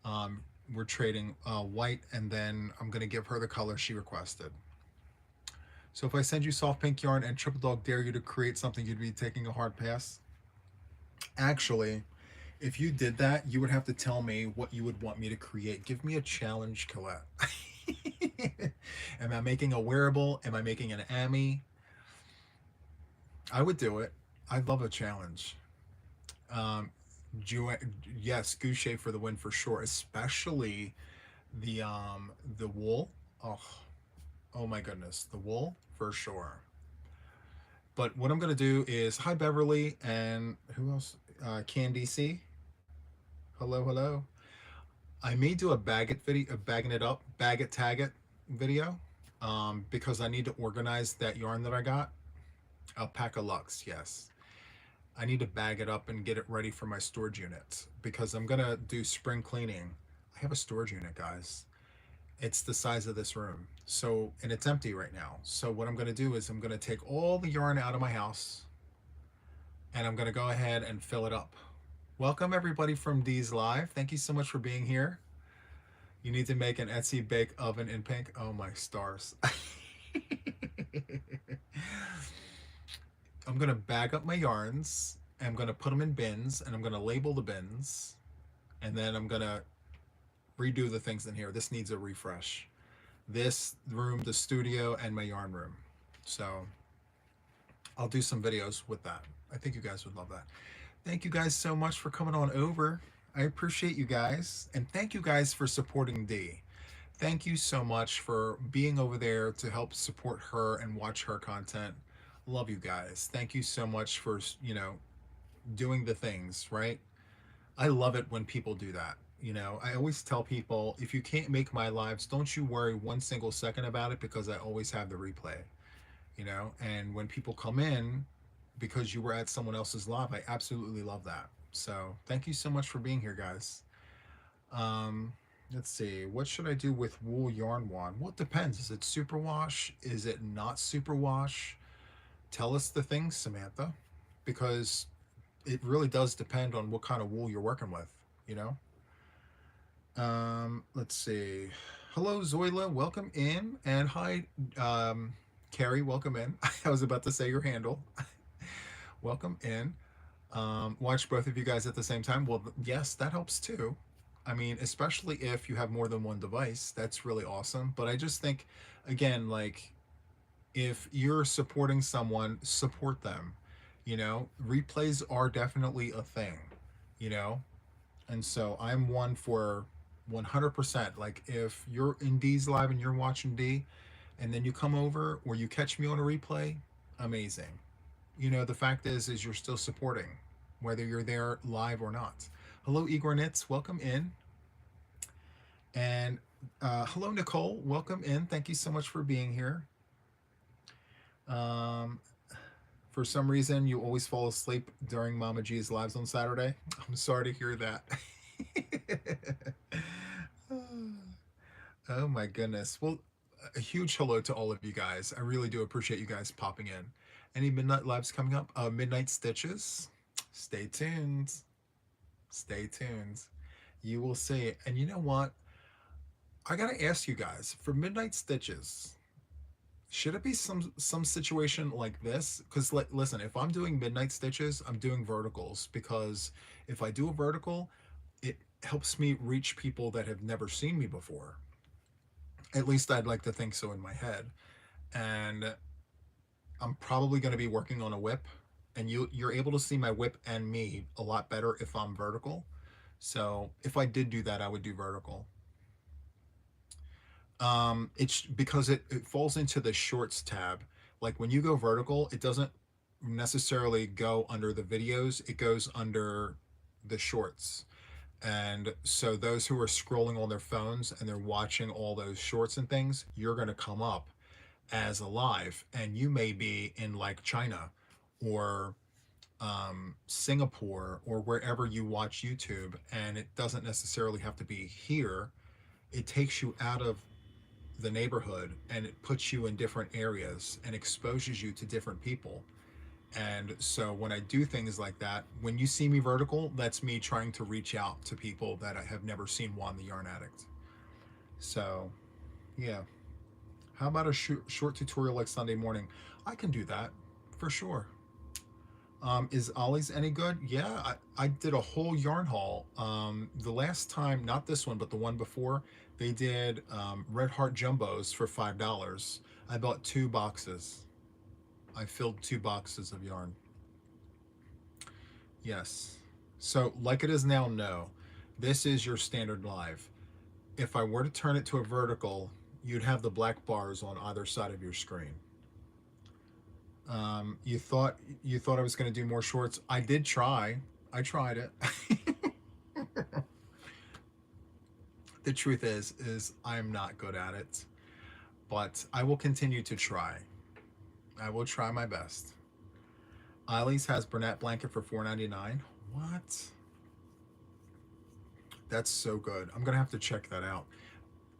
Um, we're trading white, and then I'm going to give her the color she requested. So if I send you soft pink yarn and Triple Dog dare you to create something, you'd be taking a hard pass? Actually, if you did that, you would have to tell me what you would want me to create. Give me a challenge, Colette. Am I making a wearable? Am I making an Ami? I would do it. I'd love a challenge. Um, yes, Goucher for the win for sure. Especially the wool. Oh, oh my goodness, the wool for sure. But what I'm gonna do is hi Beverly and who else? Candy C. Hello, hello. I may do a bag it video, a bagging it up, bag it, tag it video, because I need to organize that yarn that I got. Alpaca Lux, yes. I need to bag it up and get it ready for my storage unit because I'm gonna do spring cleaning. I have a storage unit, guys. It's the size of this room. So, and it's empty right now. So what I'm gonna do is I'm gonna take all the yarn out of my house and I'm gonna go ahead and fill it up. Welcome everybody from D's Live. Thank you so much for being here. You need to make an Etsy bake oven in pink. Oh my stars. I'm gonna bag up my yarns. I'm gonna put them in bins, and I'm gonna label the bins, and then I'm gonna redo the things in here. This needs a refresh. This room, the studio, and my yarn room. So I'll do some videos with that. I think you guys would love that. Thank you guys so much for coming on over. I appreciate you guys, and thank you guys for supporting D. Thank you so much for being over there to help support her and watch her content. Love you guys. Thank you so much for, doing the things, right? I love it when people do that. I always tell people if you can't make my lives, don't you worry one single second about it because I always have the replay, and when people come in because you were at someone else's live, I absolutely love that. So thank you so much for being here, guys. Um, let's see. What should I do with wool yarn wand? Well, it depends. Is it superwash? Is it not superwash? Tell us the things, Samantha, because it really does depend on what kind of wool you're working with, you know? Let's see. Hello, Zoila. Welcome in. And hi, Carrie. Welcome in. I was about to say your handle. Welcome in. Watch both of you guys at the same time. Well, yes, that helps too. I mean, especially if you have more than one device, that's really awesome. But I just think, again, like if you're supporting someone, support them. Replays are definitely a thing, you know? And so I'm one for 100%. Like if you're in D's live and you're watching D and then you come over or you catch me on a replay, amazing. The fact is you're still supporting. whether you're there live or not. Hello, Igor Nitz. Welcome in. And hello, Nicole. Welcome in. Thank you so much for being here. Um, for some reason, you always fall asleep during Mama G's lives on Saturday. I'm sorry to hear that. Oh my goodness. Well, a huge hello to all of you guys. I really do appreciate you guys popping in. Any midnight lives coming up? Midnight Stitches. Stay tuned. Stay tuned. You will see. And you know what? I gotta ask you guys for Midnight Stitches. Should it be some situation like this? Because listen, if I'm doing midnight stitches, I'm doing verticals because if I do a vertical, it helps me reach people that have never seen me before. At least I'd like to think so in my head. And I'm probably going to be working on a whip, and you're able to see my whip and me a lot better if I'm vertical. So if I did do that, I would do vertical. It's because it falls into the shorts tab. Like when you go vertical, it doesn't necessarily go under the videos, it goes under the shorts. And so those who are scrolling on their phones and they're watching all those shorts and things, you're going to come up as a live, and you may be in like China or Singapore or wherever you watch YouTube, and it doesn't necessarily have to be here. It takes you out of the neighborhood and it puts you in different areas and exposes you to different people. And so when I do things like that, when you see me vertical, that's me trying to reach out to people that I have never seen Juan the Yarn Addict. So, yeah. How about a short tutorial like Sunday morning? I can do that for sure. Is Ollie's any good? Yeah, I did a whole yarn haul. The last time, not this one, but the one before, they did Red Heart Jumbos for $5. I bought 2 boxes. I filled 2 boxes of yarn. Yes. So, like it is now, no. This is your standard live. If I were to turn it to a vertical, you'd have the black bars on either side of your screen. You thought I was going to do more shorts. I did try. I tried it. The truth is I'm not good at it, but I will continue to try. I will try my best. Eileen's has Burnett blanket for $4.99. What? That's so good. I'm gonna have to check that out.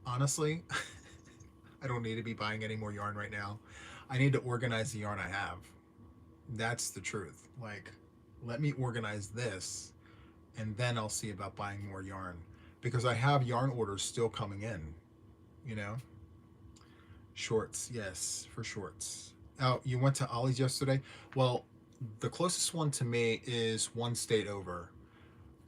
Honestly, I don't need to be buying any more yarn right now. I need to organize the yarn I have. That's the truth. Like, let me organize this, and then I'll see about buying more yarn. Because I have yarn orders still coming in, you know? Shorts, yes, for shorts. Oh, you went to Ollie's yesterday? Well, the closest one to me is one state over.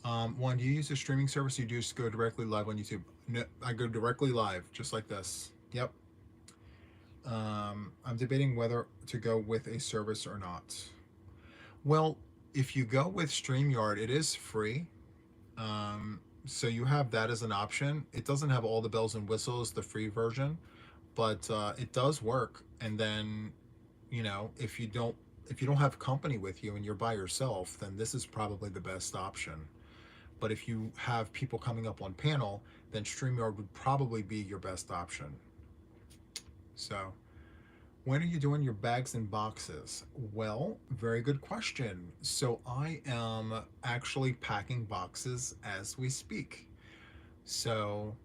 One, do you use a streaming service? Or you just go directly live on YouTube? No, I go directly live, just like this. Yep. I'm debating whether to go with a service or not. Well, if you go with StreamYard, it is free. So you have that as an option. It doesn't have all the bells and whistles, the free version, but it does work. And then, if you don't have company with you and you're by yourself, then this is probably the best option. But if you have people coming up on panel, then StreamYard would probably be your best option. So, when are you doing your bags and boxes? Well, very good question. So I am actually packing boxes as we speak. So,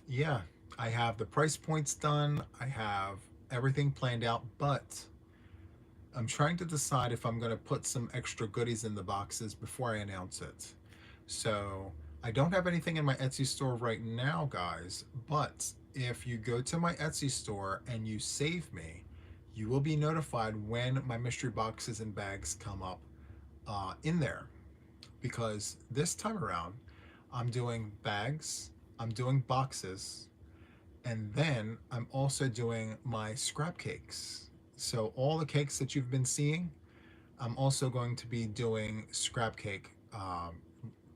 yeah, I have the price points done. I have everything planned out, but I'm trying to decide if I'm going to put some extra goodies in the boxes before I announce it. So I don't have anything in my Etsy store right now, guys, but if you go to my Etsy store and you save me, you will be notified when my mystery boxes and bags come up in there. Because this time around, I'm doing bags, I'm doing boxes, and then I'm also doing my scrap cakes. So all the cakes that you've been seeing, I'm also going to be doing scrap cake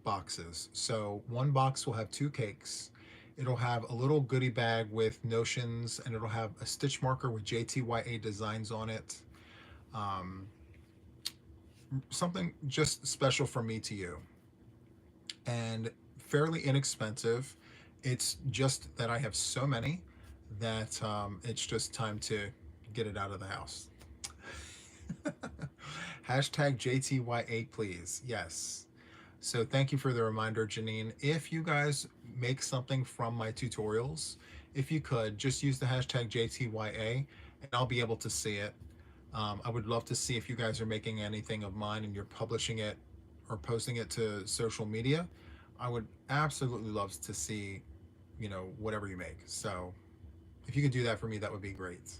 boxes. So one box will have 2 cakes. It'll have a little goodie bag with notions, and it'll have a stitch marker with JTYA designs on it. Um, something just special from me to you, and fairly inexpensive. It's just that I have so many that it's just time to get it out of the house. Hashtag JTYA, please. Yes. So thank you for the reminder, Janine. If you guys make something from my tutorials, if you could, just use the hashtag JTYA and I'll be able to see it. I would love to see if you guys are making anything of mine and you're publishing it or posting it to social media. I would absolutely love to see, whatever you make. So if you could do that for me, that would be great.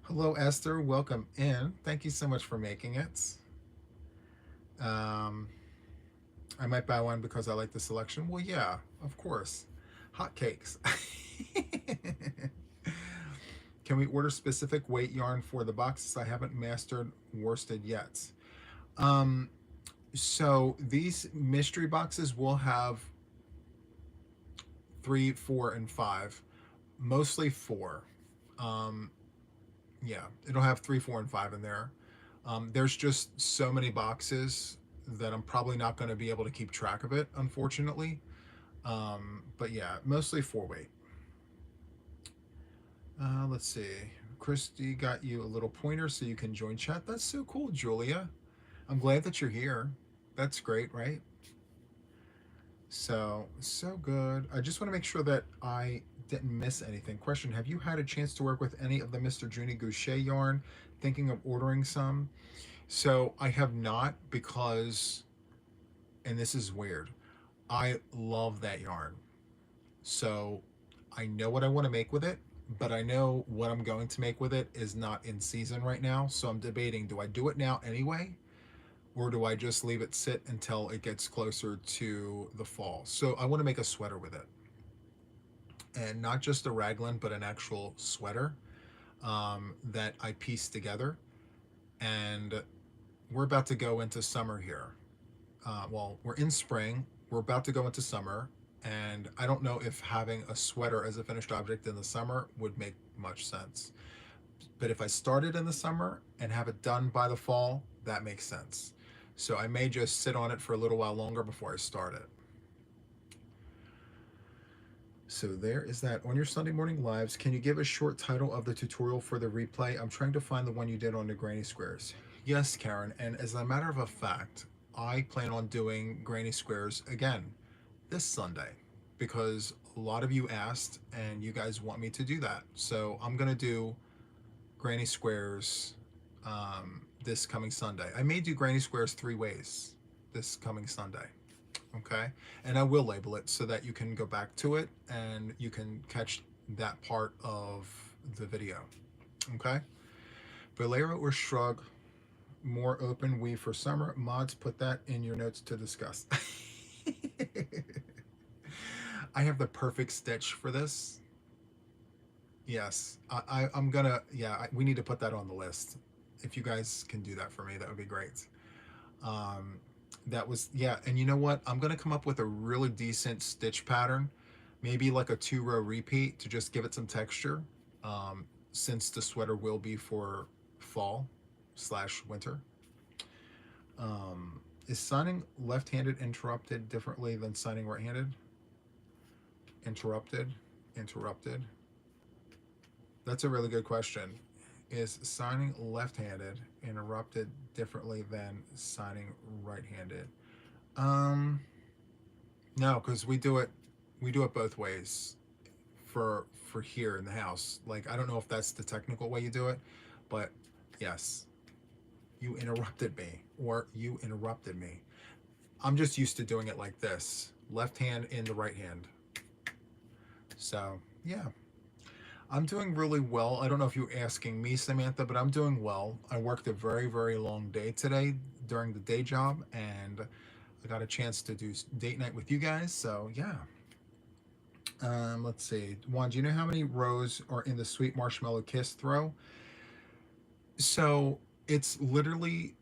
Hello, Esther. Welcome in. Thank you so much for making it. Um, I might buy one because I like the selection. Well, yeah, of course. Hot cakes. Can we order specific weight yarn for the boxes? I haven't mastered worsted yet. Um, so these mystery boxes will have 3, 4, and 5. Mostly 4. Um, yeah, it'll have 3, 4, and 5 in there. There's just so many boxes that I'm probably not going to be able to keep track of it, unfortunately. But yeah, mostly 4 weight. Let's see. Christy got you a little pointer so you can join chat. That's so cool, Julia. I'm glad that you're here. That's great, right? So good. I just want to make sure that I didn't miss anything. Question: have you had a chance to work with any of the Mr. Junie Goucher yarn? Thinking of ordering some? So I have not because, and this is weird, I love that yarn. So I know what I want to make with it, but I know what I'm going to make with it is not in season right now. So I'm debating, do I do it now anyway? Or do I just leave it sit until it gets closer to the fall? So I want to make a sweater with it. And not just a raglan, but an actual sweater that I piece together. And we're about to go into summer here. Well, we're in spring. We're about to go into summer. And I don't know if having a sweater as a finished object in the summer would make much sense. But if I started in the summer and have it done by the fall, that makes sense. So I may just sit on it for a little while longer before I start it. So there is that. On your Sunday morning lives, can you give a short title of the tutorial for the replay? I'm trying to find the one you did on the granny squares. Yes, Karen, and as a matter of a fact, I plan on doing granny squares again this Sunday because a lot of you asked and you guys want me to do that. So I'm going to do granny squares this coming Sunday. I may do granny squares 3 ways this coming Sunday. Okay, and I will label it so that you can go back to it and you can catch that part of the video. Okay, Bolero or shrug, more open weave for summer. Mods, put that in your notes to discuss. I have the perfect stitch for this. Yes, I'm gonna, yeah, we need to put that on the list. If you guys can do that for me, that would be great. That was, yeah, and you know what? I'm gonna come up with a really decent stitch pattern, maybe like a 2-row repeat to just give it some texture, since the sweater will be for fall/winter. Is signing left-handed interrupted differently than signing right-handed? Interrupted. That's a really good question. Is signing left-handed interrupted differently than signing right-handed? No, because we do it both ways for here in the house. Like I don't know if that's the technical way you do it, but yes, you interrupted me or you interrupted me. I'm just used to doing it like this, left hand in the right hand. So yeah, I'm doing really well. I don't know if you're asking me, Samantha, but I'm doing well. I worked a very, very long day today during the day job, and I got a chance to do date night with you guys. So yeah. Let's see. Juan, do you know how many rows are in the Sweet Marshmallow Kiss throw? So it's literally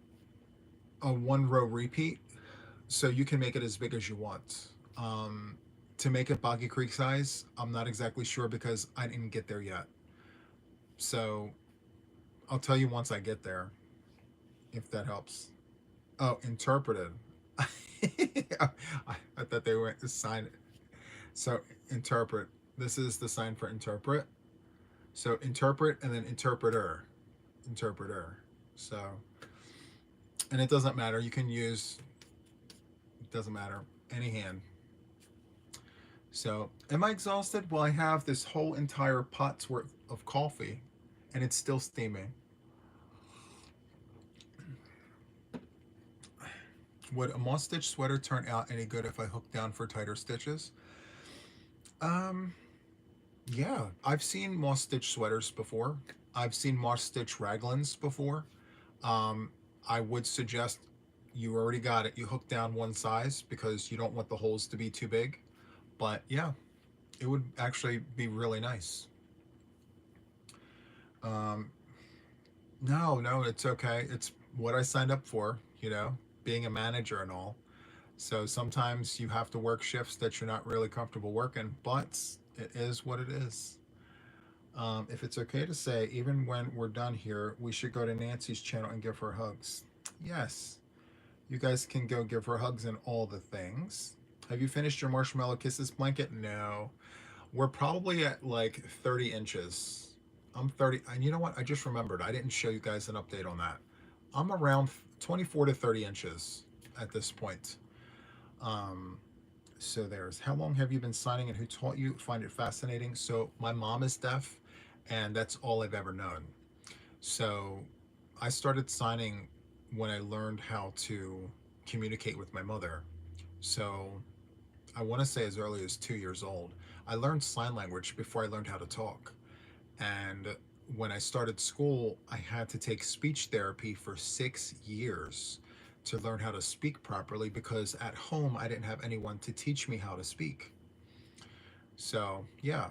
a 1-row repeat. So you can make it as big as you want. To make it Boggy Creek size, I'm not exactly sure because I didn't get there yet. So I'll tell you once I get there, if that helps. Oh, interpreted. I thought they went to sign it. So interpret. This is the sign for interpret. So interpret and then interpreter. Interpreter. So, and it doesn't matter. You can use, it doesn't matter, any hand. So, am I exhausted? Well, I have this whole entire pot's worth of coffee and it's still steaming. Would a moss stitch sweater turn out any good if I hooked down for tighter stitches? Um, yeah, I've seen moss stitch sweaters before. I've seen moss stitch raglans before. Um, I would suggest you already got it. You hook down one size because you don't want the holes to be too big. But yeah, it would actually be really nice. Um, no, no, it's okay. It's what I signed up for, being a manager and all. So sometimes you have to work shifts that you're not really comfortable working, but it is what it is. If it's okay to say, even when we're done here, we should go to Nancy's channel and give her hugs. Yes, you guys can go give her hugs and all the things. Have you finished your Marshmallow Kisses blanket? No. We're probably at like 30 inches. I'm 30. And you know what? I just remembered. I didn't show you guys an update on that. I'm around 24 to 30 inches at this point. Um, so there's how long have you been signing and who taught you? Find it fascinating. So my mom is deaf, and that's all I've ever known. So I started signing when I learned how to communicate with my mother. So I want to say as early as 2 years old. I learned sign language before I learned how to talk. And when I started school, I had to take speech therapy for 6 years to learn how to speak properly because at home I didn't have anyone to teach me how to speak. So, yeah,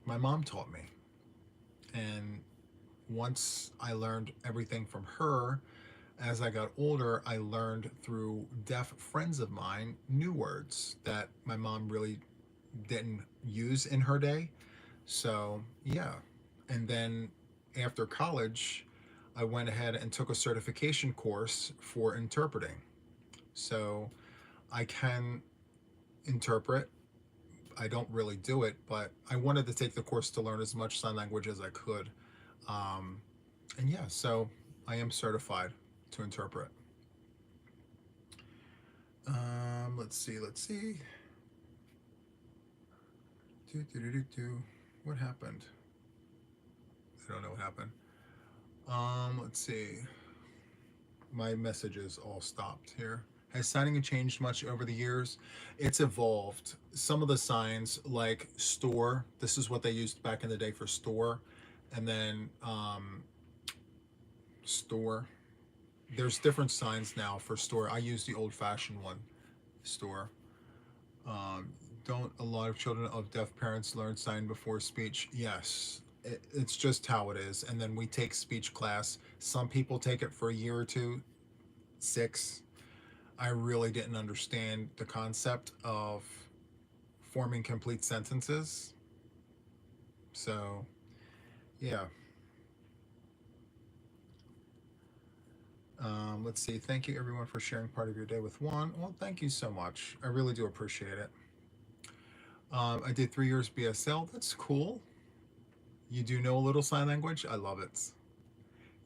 my mom taught me. And once I learned everything from her, as I got older, I learned through deaf friends of mine new words that my mom really didn't use in her day. So, yeah. And then after college, I went ahead and took a certification course for interpreting. So, I can interpret. I don't really do it, but I wanted to take the course to learn as much sign language as I could. Um, and yeah, so I am certified to interpret. Let's see, let's see. Do, do, do, do, do. What happened? I don't know what happened. Let's see. My messages all stopped here. Has signing changed much over the years? It's evolved. Some of the signs, like store, this is what they used back in the day for store, and then store. There's different signs now for store. I use the old-fashioned one, store. Um, don't a lot of children of deaf parents learn sign before speech? Yes, it's just how it is. And then we take speech class. Some people take it for a year or two, six. I really didn't understand the concept of forming complete sentences. So, yeah. Let's see. Thank you, everyone, for sharing part of your day with Juan. Well, thank you so much. I really do appreciate it. I did 3 years BSL. That's cool. You do know a little sign language? I love it.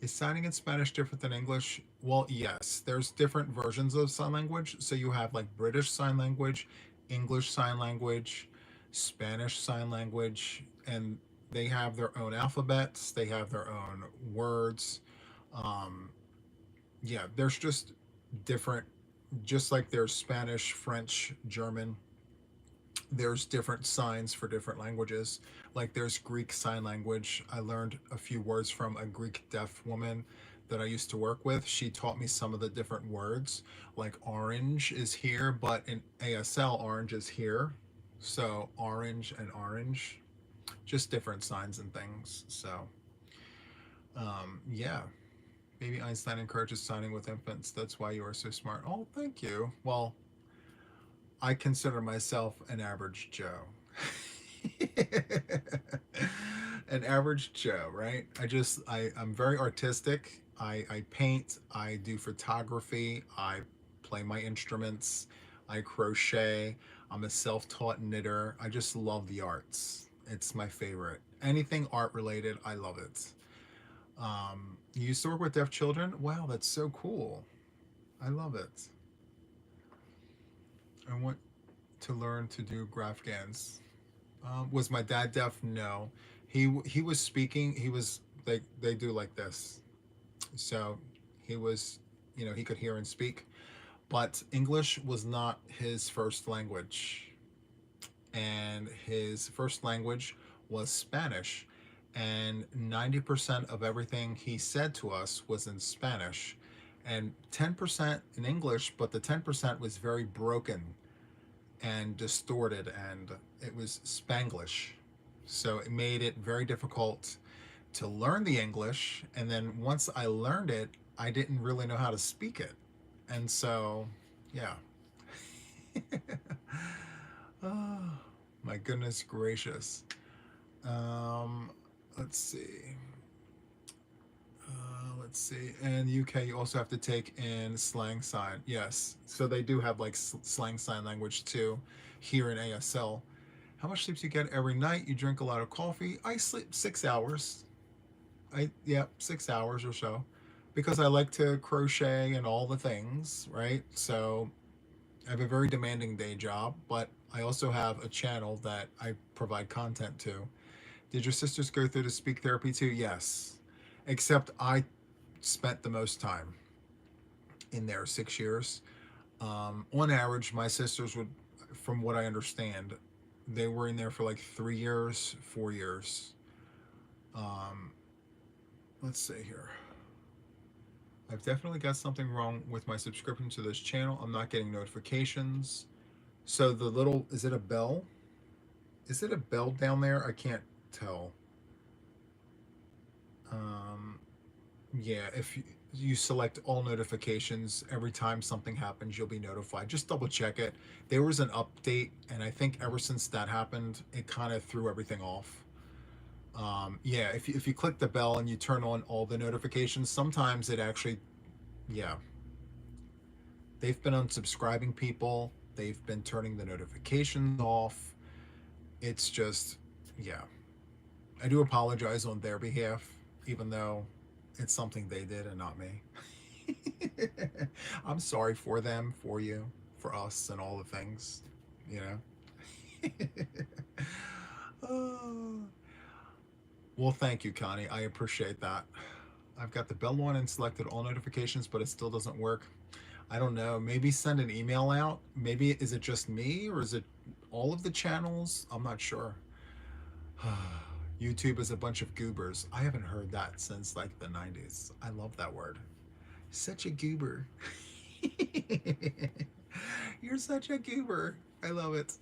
Is signing in Spanish different than English? Well, yes. There's different versions of sign language. So you have like British Sign Language, English Sign Language, Spanish Sign Language, and they have their own alphabets. They have their own words. Um, yeah, there's just different, just like there's Spanish, French, German, there's different signs for different languages. Like there's Greek Sign Language. I learned a few words from a Greek deaf woman that I used to work with. She taught me some of the different words. Like orange is here, but in ASL, orange is here. So orange and orange, just different signs and things. So, yeah. Maybe Einstein encourages signing with infants. That's why you are so smart. Oh, thank you. Well, I consider myself an average Joe. An average Joe, right? I'm very artistic. I paint, I do photography, I play my instruments, I crochet, I'm a self-taught knitter. I just love the arts. It's my favorite. Anything art related, I love it. You used to work with deaf children? Wow, that's so cool. I love it. I want to learn to do graph GANs. Was my dad deaf? No. He was speaking. He was they do like this. So he was, he could hear and speak, but English was not his first language, and his first language was Spanish, and 90% of everything he said to us was in Spanish, and 10% in English, but the 10% was very broken and distorted, and it was Spanglish. So it made it very difficult to learn the English. And then once I learned it, I didn't really know how to speak it. And so, yeah. Oh, my goodness gracious. Um, let's see. Let's see. In UK, you also have to take in slang sign. Yes. So they do have like slang sign language too here in ASL. How much sleep do you get every night? You drink a lot of coffee. I sleep 6 hours. Yeah, 6 hours or so, because I like to crochet and all the things, right? So I have a very demanding day job, but I also have a channel that I provide content to. Did your sisters go through the speak therapy too? Yes, except I spent the most time in there, 6 years. On average, my sisters would, from what I understand, they were in there for like 3 years, 4 years. Um, let's see here. I've definitely got something wrong with my subscription to this channel. I'm not getting notifications. So the little, is it a bell? Is it a bell down there? I can't tell. Um, yeah, if you select all notifications, every time something happens, you'll be notified. Just double check it. There was an update, and I think ever since that happened, it kind of threw everything off. Yeah, if you click the bell and you turn on all the notifications, sometimes it actually, yeah, they've been unsubscribing people, they've been turning the notifications off. It's just, yeah. I do apologize on their behalf, even though it's something they did and not me. I'm sorry for them, for you, for us, and all the things, you know? Oh. Well, thank you, Connie. I appreciate that. I've got the bell on and selected all notifications, but it still doesn't work. I don't know. Maybe send an email out. Maybe is it just me, or is it all of the channels? I'm not sure. YouTube is a bunch of goobers. I haven't heard that since like the 90s. I love that word. Such a goober. You're such a goober. I love it.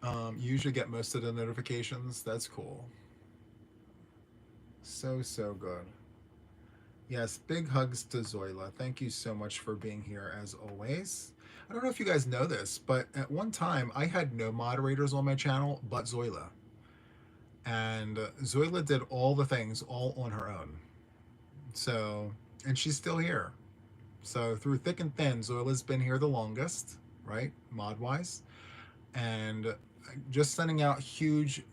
You usually get most of the notifications. That's cool. So good. Yes, big hugs to Zoila. Thank you so much for being here as always. I don't know if you guys know this, but at one time I had no moderators on my channel but Zoila. And Zoila did all the things all on her own. So, and she's still here. So through thick and thin, Zoila's been here the longest, right? Mod wise. And just sending out huge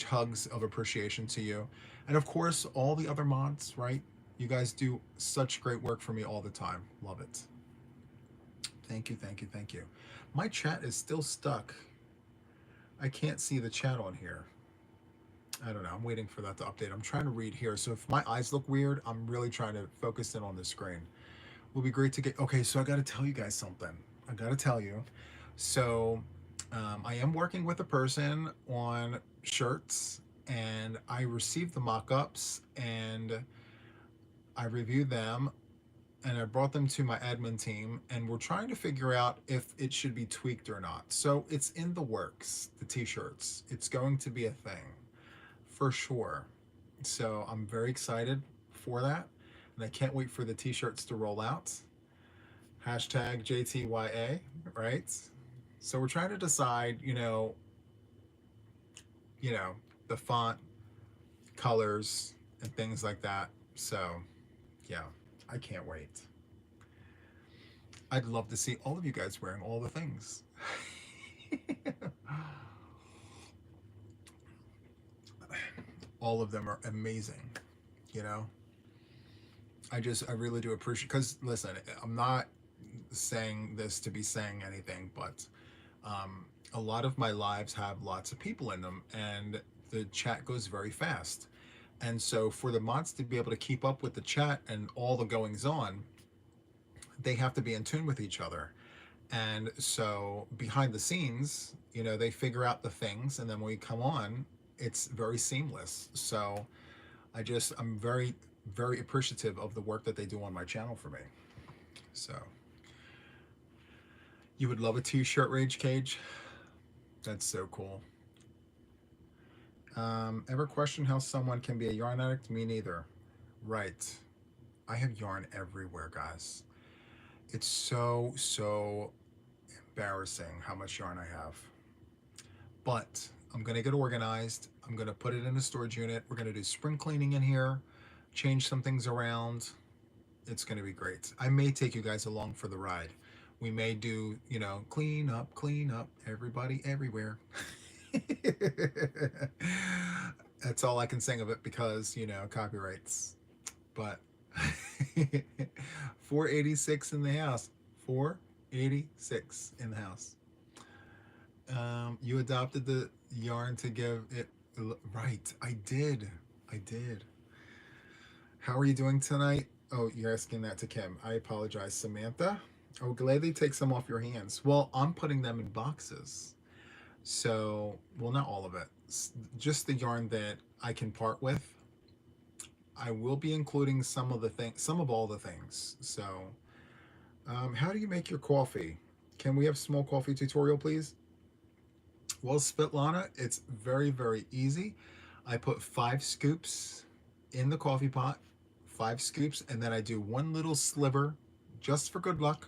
hugs of appreciation to you. And of course, all the other mods, right? You guys do such great work for me all the time. Love it. Thank you, thank you, thank you. My chat is still stuck. I can't see the chat on here. I don't know. I'm waiting for that to update. I'm trying to read here. So if my eyes look weird, I'm really trying to focus in on the screen. Will be great to get. Okay, so I got to tell you guys something. I got to tell you. So I am working with a person on shirts, and I received the mock-ups, and I reviewed them, and I brought them to my admin team, and we're trying to figure out if it should be tweaked or not. So it's in the works, the t-shirts. It's going to be a thing for sure. So I'm very excited for that, and I can't wait for the t-shirts to roll out. Hashtag JTYA, right? So we're trying to decide, the font, colors, and things like that. So yeah, I can't wait. I'd love to see all of you guys wearing all the things. All of them are amazing, you know? I really do appreciate, because listen, I'm not saying this to be saying anything, but a lot of my lives have lots of people in them, and the chat goes very fast. And so for the mods to be able to keep up with the chat and all the goings on, they have to be in tune with each other. And so behind the scenes, they figure out the things, and then when we come on, it's very seamless. So I'm very, very appreciative of the work that they do on my channel for me. So you would love a t-shirt, Rage Cage? That's so cool. Ever question how someone can be a yarn addict? Me neither. Right. I have yarn everywhere, guys. It's so embarrassing how much yarn I have. But I'm going to get organized. I'm going to put it in a storage unit. We're going to do spring cleaning in here, change some things around. It's going to be great. I may take you guys along for the ride. We may do, clean up, everybody, everywhere. That's all I can sing of it because, copyrights. But 486 in the house. 486 in the house. You adopted the yarn to give it right. I did. How are you doing tonight? Oh, you're asking that to Kim. I apologize, Samantha. Oh, gladly take some off your hands. Well, I'm putting them in boxes. So, well, not all of it. Just the yarn that I can part with. I will be including some of all the things. So, how do you make your coffee? Can we have small coffee tutorial, please? Well, Svetlana, it's very, very easy. I put 5 scoops in the coffee pot, 5 scoops, and then I do one little sliver just for good luck,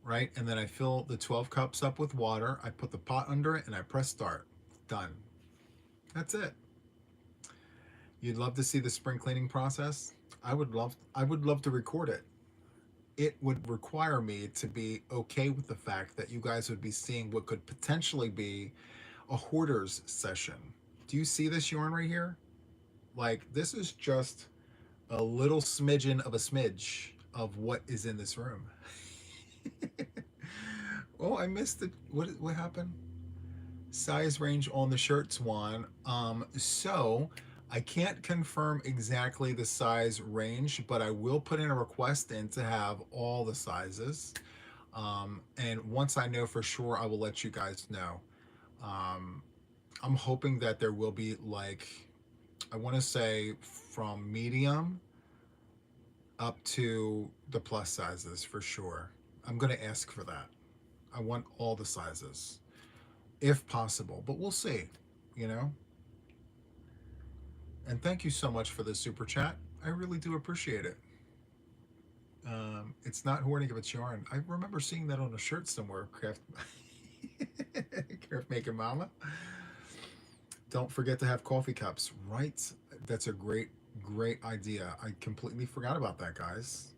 right? And then I fill the 12 cups up with water. I put the pot under it and I press start. Done. That's it. You'd love to see the spring cleaning process? I would love to record it. It would require me to be okay with the fact that you guys would be seeing what could potentially be a hoarder's session. Do you see this yarn right here? Like, this is just a little smidgen of a smidge of what is in this room. Oh, I missed it. What happened? Size range on the shirts one. So I can't confirm exactly the size range, but I will put in a request in to have all the sizes. And once I know for sure, I will let you guys know. I'm hoping that there will be, like, I want to say from medium up to the plus sizes for sure. I'm going to ask for that. I want all the sizes if possible, but we'll see, And thank you so much for the super chat. I really do appreciate it. It's not hoarding of its yarn. I remember seeing that on a shirt somewhere, Craft Maker Mama. Don't forget to have coffee cups, right? That's a great idea. I completely forgot about that, guys.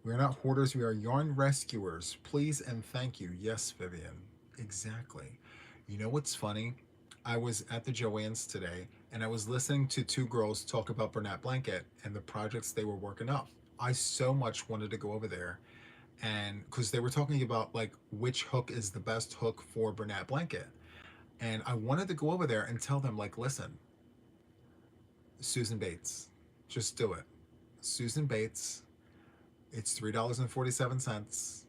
We are not hoarders, we are yarn rescuers. Please and thank you. Yes, Vivian. Exactly. You know what's funny? I was at the Joann's today and I was listening to 2 girls talk about Bernat Blanket and the projects they were working up. I so much wanted to go over there, and because they were talking about like which hook is the best hook for Bernat Blanket. And I wanted to go over there and tell them, like, listen, Susan Bates, just do it. Susan Bates, it's $3.47.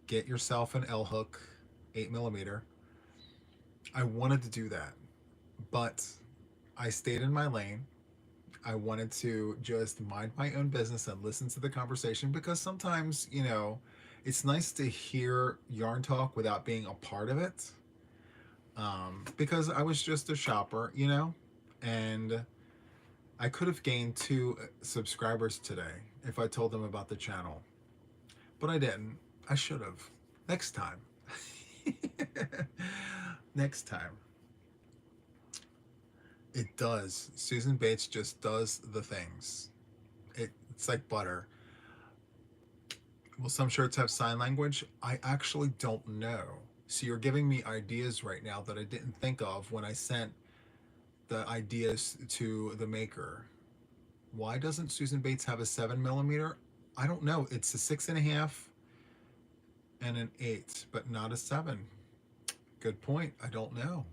Get yourself an L hook, 8mm. I wanted to do that, but I stayed in my lane. I wanted to just mind my own business and listen to the conversation, because sometimes, it's nice to hear yarn talk without being a part of it. Because I was just a shopper, and I could have gained 2 subscribers today if I told them about the channel, but I didn't. I should have. Next time. Next time. It does. Susan Bates just does the things. It's like butter. Will some shirts have sign language? I actually don't know. So you're giving me ideas right now that I didn't think of when I sent the ideas to the maker. Why doesn't Susan Bates have a 7 millimeter? I don't know. It's a 6.5 and an 8, but not a 7. Good point. I don't know.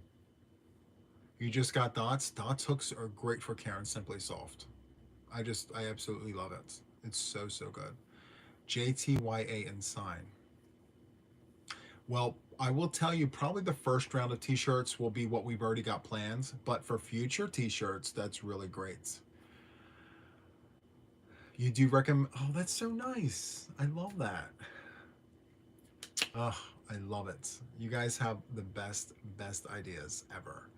You just got dots. Dots hooks are great for Karen Simply Soft. I absolutely love it. It's so, so good. JTYA and sign. Well, I will tell you, probably the first round of t-shirts will be what we've already got planned, but for future t-shirts, that's really great. You do recommend? Oh, that's so nice. I love that. Oh, I love it. You guys have the best ideas ever.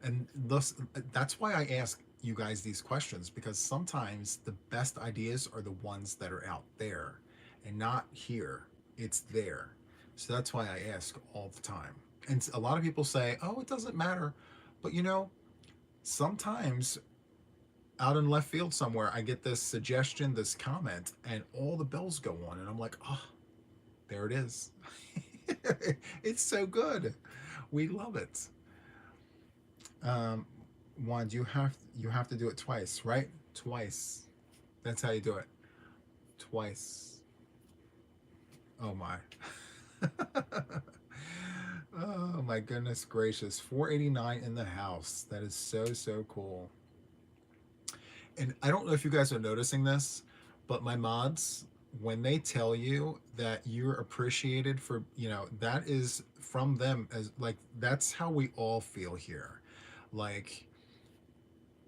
And thus, that's why I ask you guys these questions, because sometimes the best ideas are the ones that are out there and not here. It's there. So that's why I ask all the time. And a lot of people say, oh, it doesn't matter. But sometimes out in left field somewhere, I get this suggestion, this comment, and all the bells go on. And I'm like, oh, there it is. It's so good. We love it. One, you have to do it twice, right? Twice. That's how you do it. Twice. Oh my. Oh my goodness gracious. 489 in the house. That is so, so cool. And I don't know if you guys are noticing this, but my mods, when they tell you that you're appreciated for, that is from them, as like that's how we all feel here. Like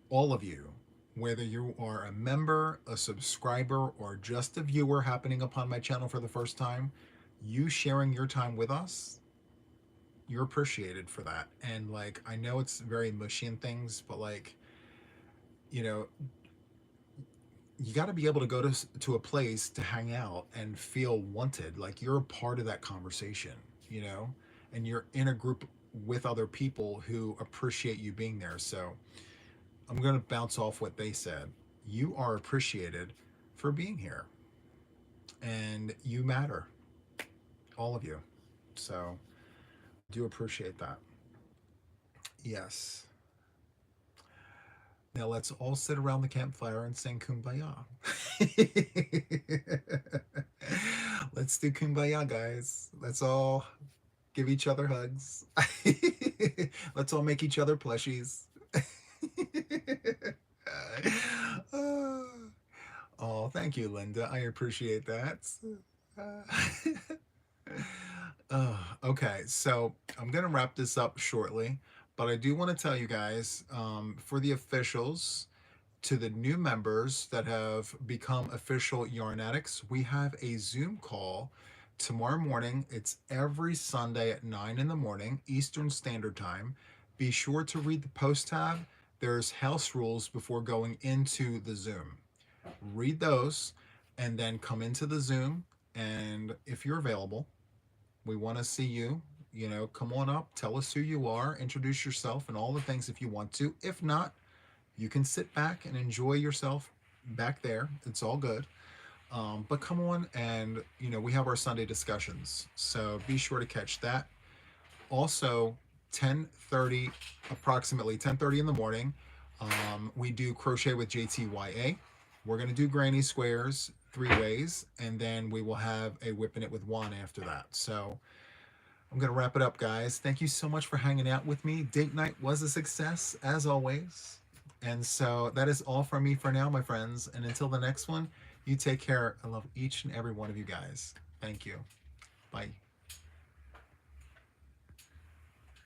all of you, whether you are a member, a subscriber, or just a viewer happening upon my channel for the first time, you sharing your time with us, you're appreciated for that. And like, I know it's very mushy and things, but like, you know, you got to be able to go to a place to hang out and feel wanted. Like you're a part of that conversation, and you're in a group with other people who appreciate you being there. So I'm going to bounce off what they said. You are appreciated for being here, and you matter, all of you. So I do appreciate that. Yes. Now let's all sit around the campfire and sing Kumbaya. Let's do Kumbaya, guys. Let's all give each other hugs. Let's all make each other plushies. Oh, thank you, Linda. I appreciate that. Okay, so I'm going to wrap this up shortly, but I do want to tell you guys, for the officials, to the new members that have become official Yarn Addicts, we have a Zoom call tomorrow morning. It's every Sunday at 9 in the morning, Eastern Standard Time. Be sure to read the post tab. There's house rules before going into the Zoom. Read those and then come into the Zoom. And if you're available, we want to see you. Come on up, tell us who you are, introduce yourself and all the things if you want to. If not, you can sit back and enjoy yourself back there. It's all good. But come on, and we have our Sunday discussions, so be sure to catch that. Also, 10:30, approximately 10:30 in the morning, we do crochet with JTYA. We're going to do granny squares 3 ways, and then we will have a whipping it with Juan after that. So I'm going to wrap it up, guys. Thank you so much for hanging out with me. Date night was a success, as always. And so that is all from me for now, my friends. And until the next one, you take care. I love each and every one of you guys. Thank you. Bye.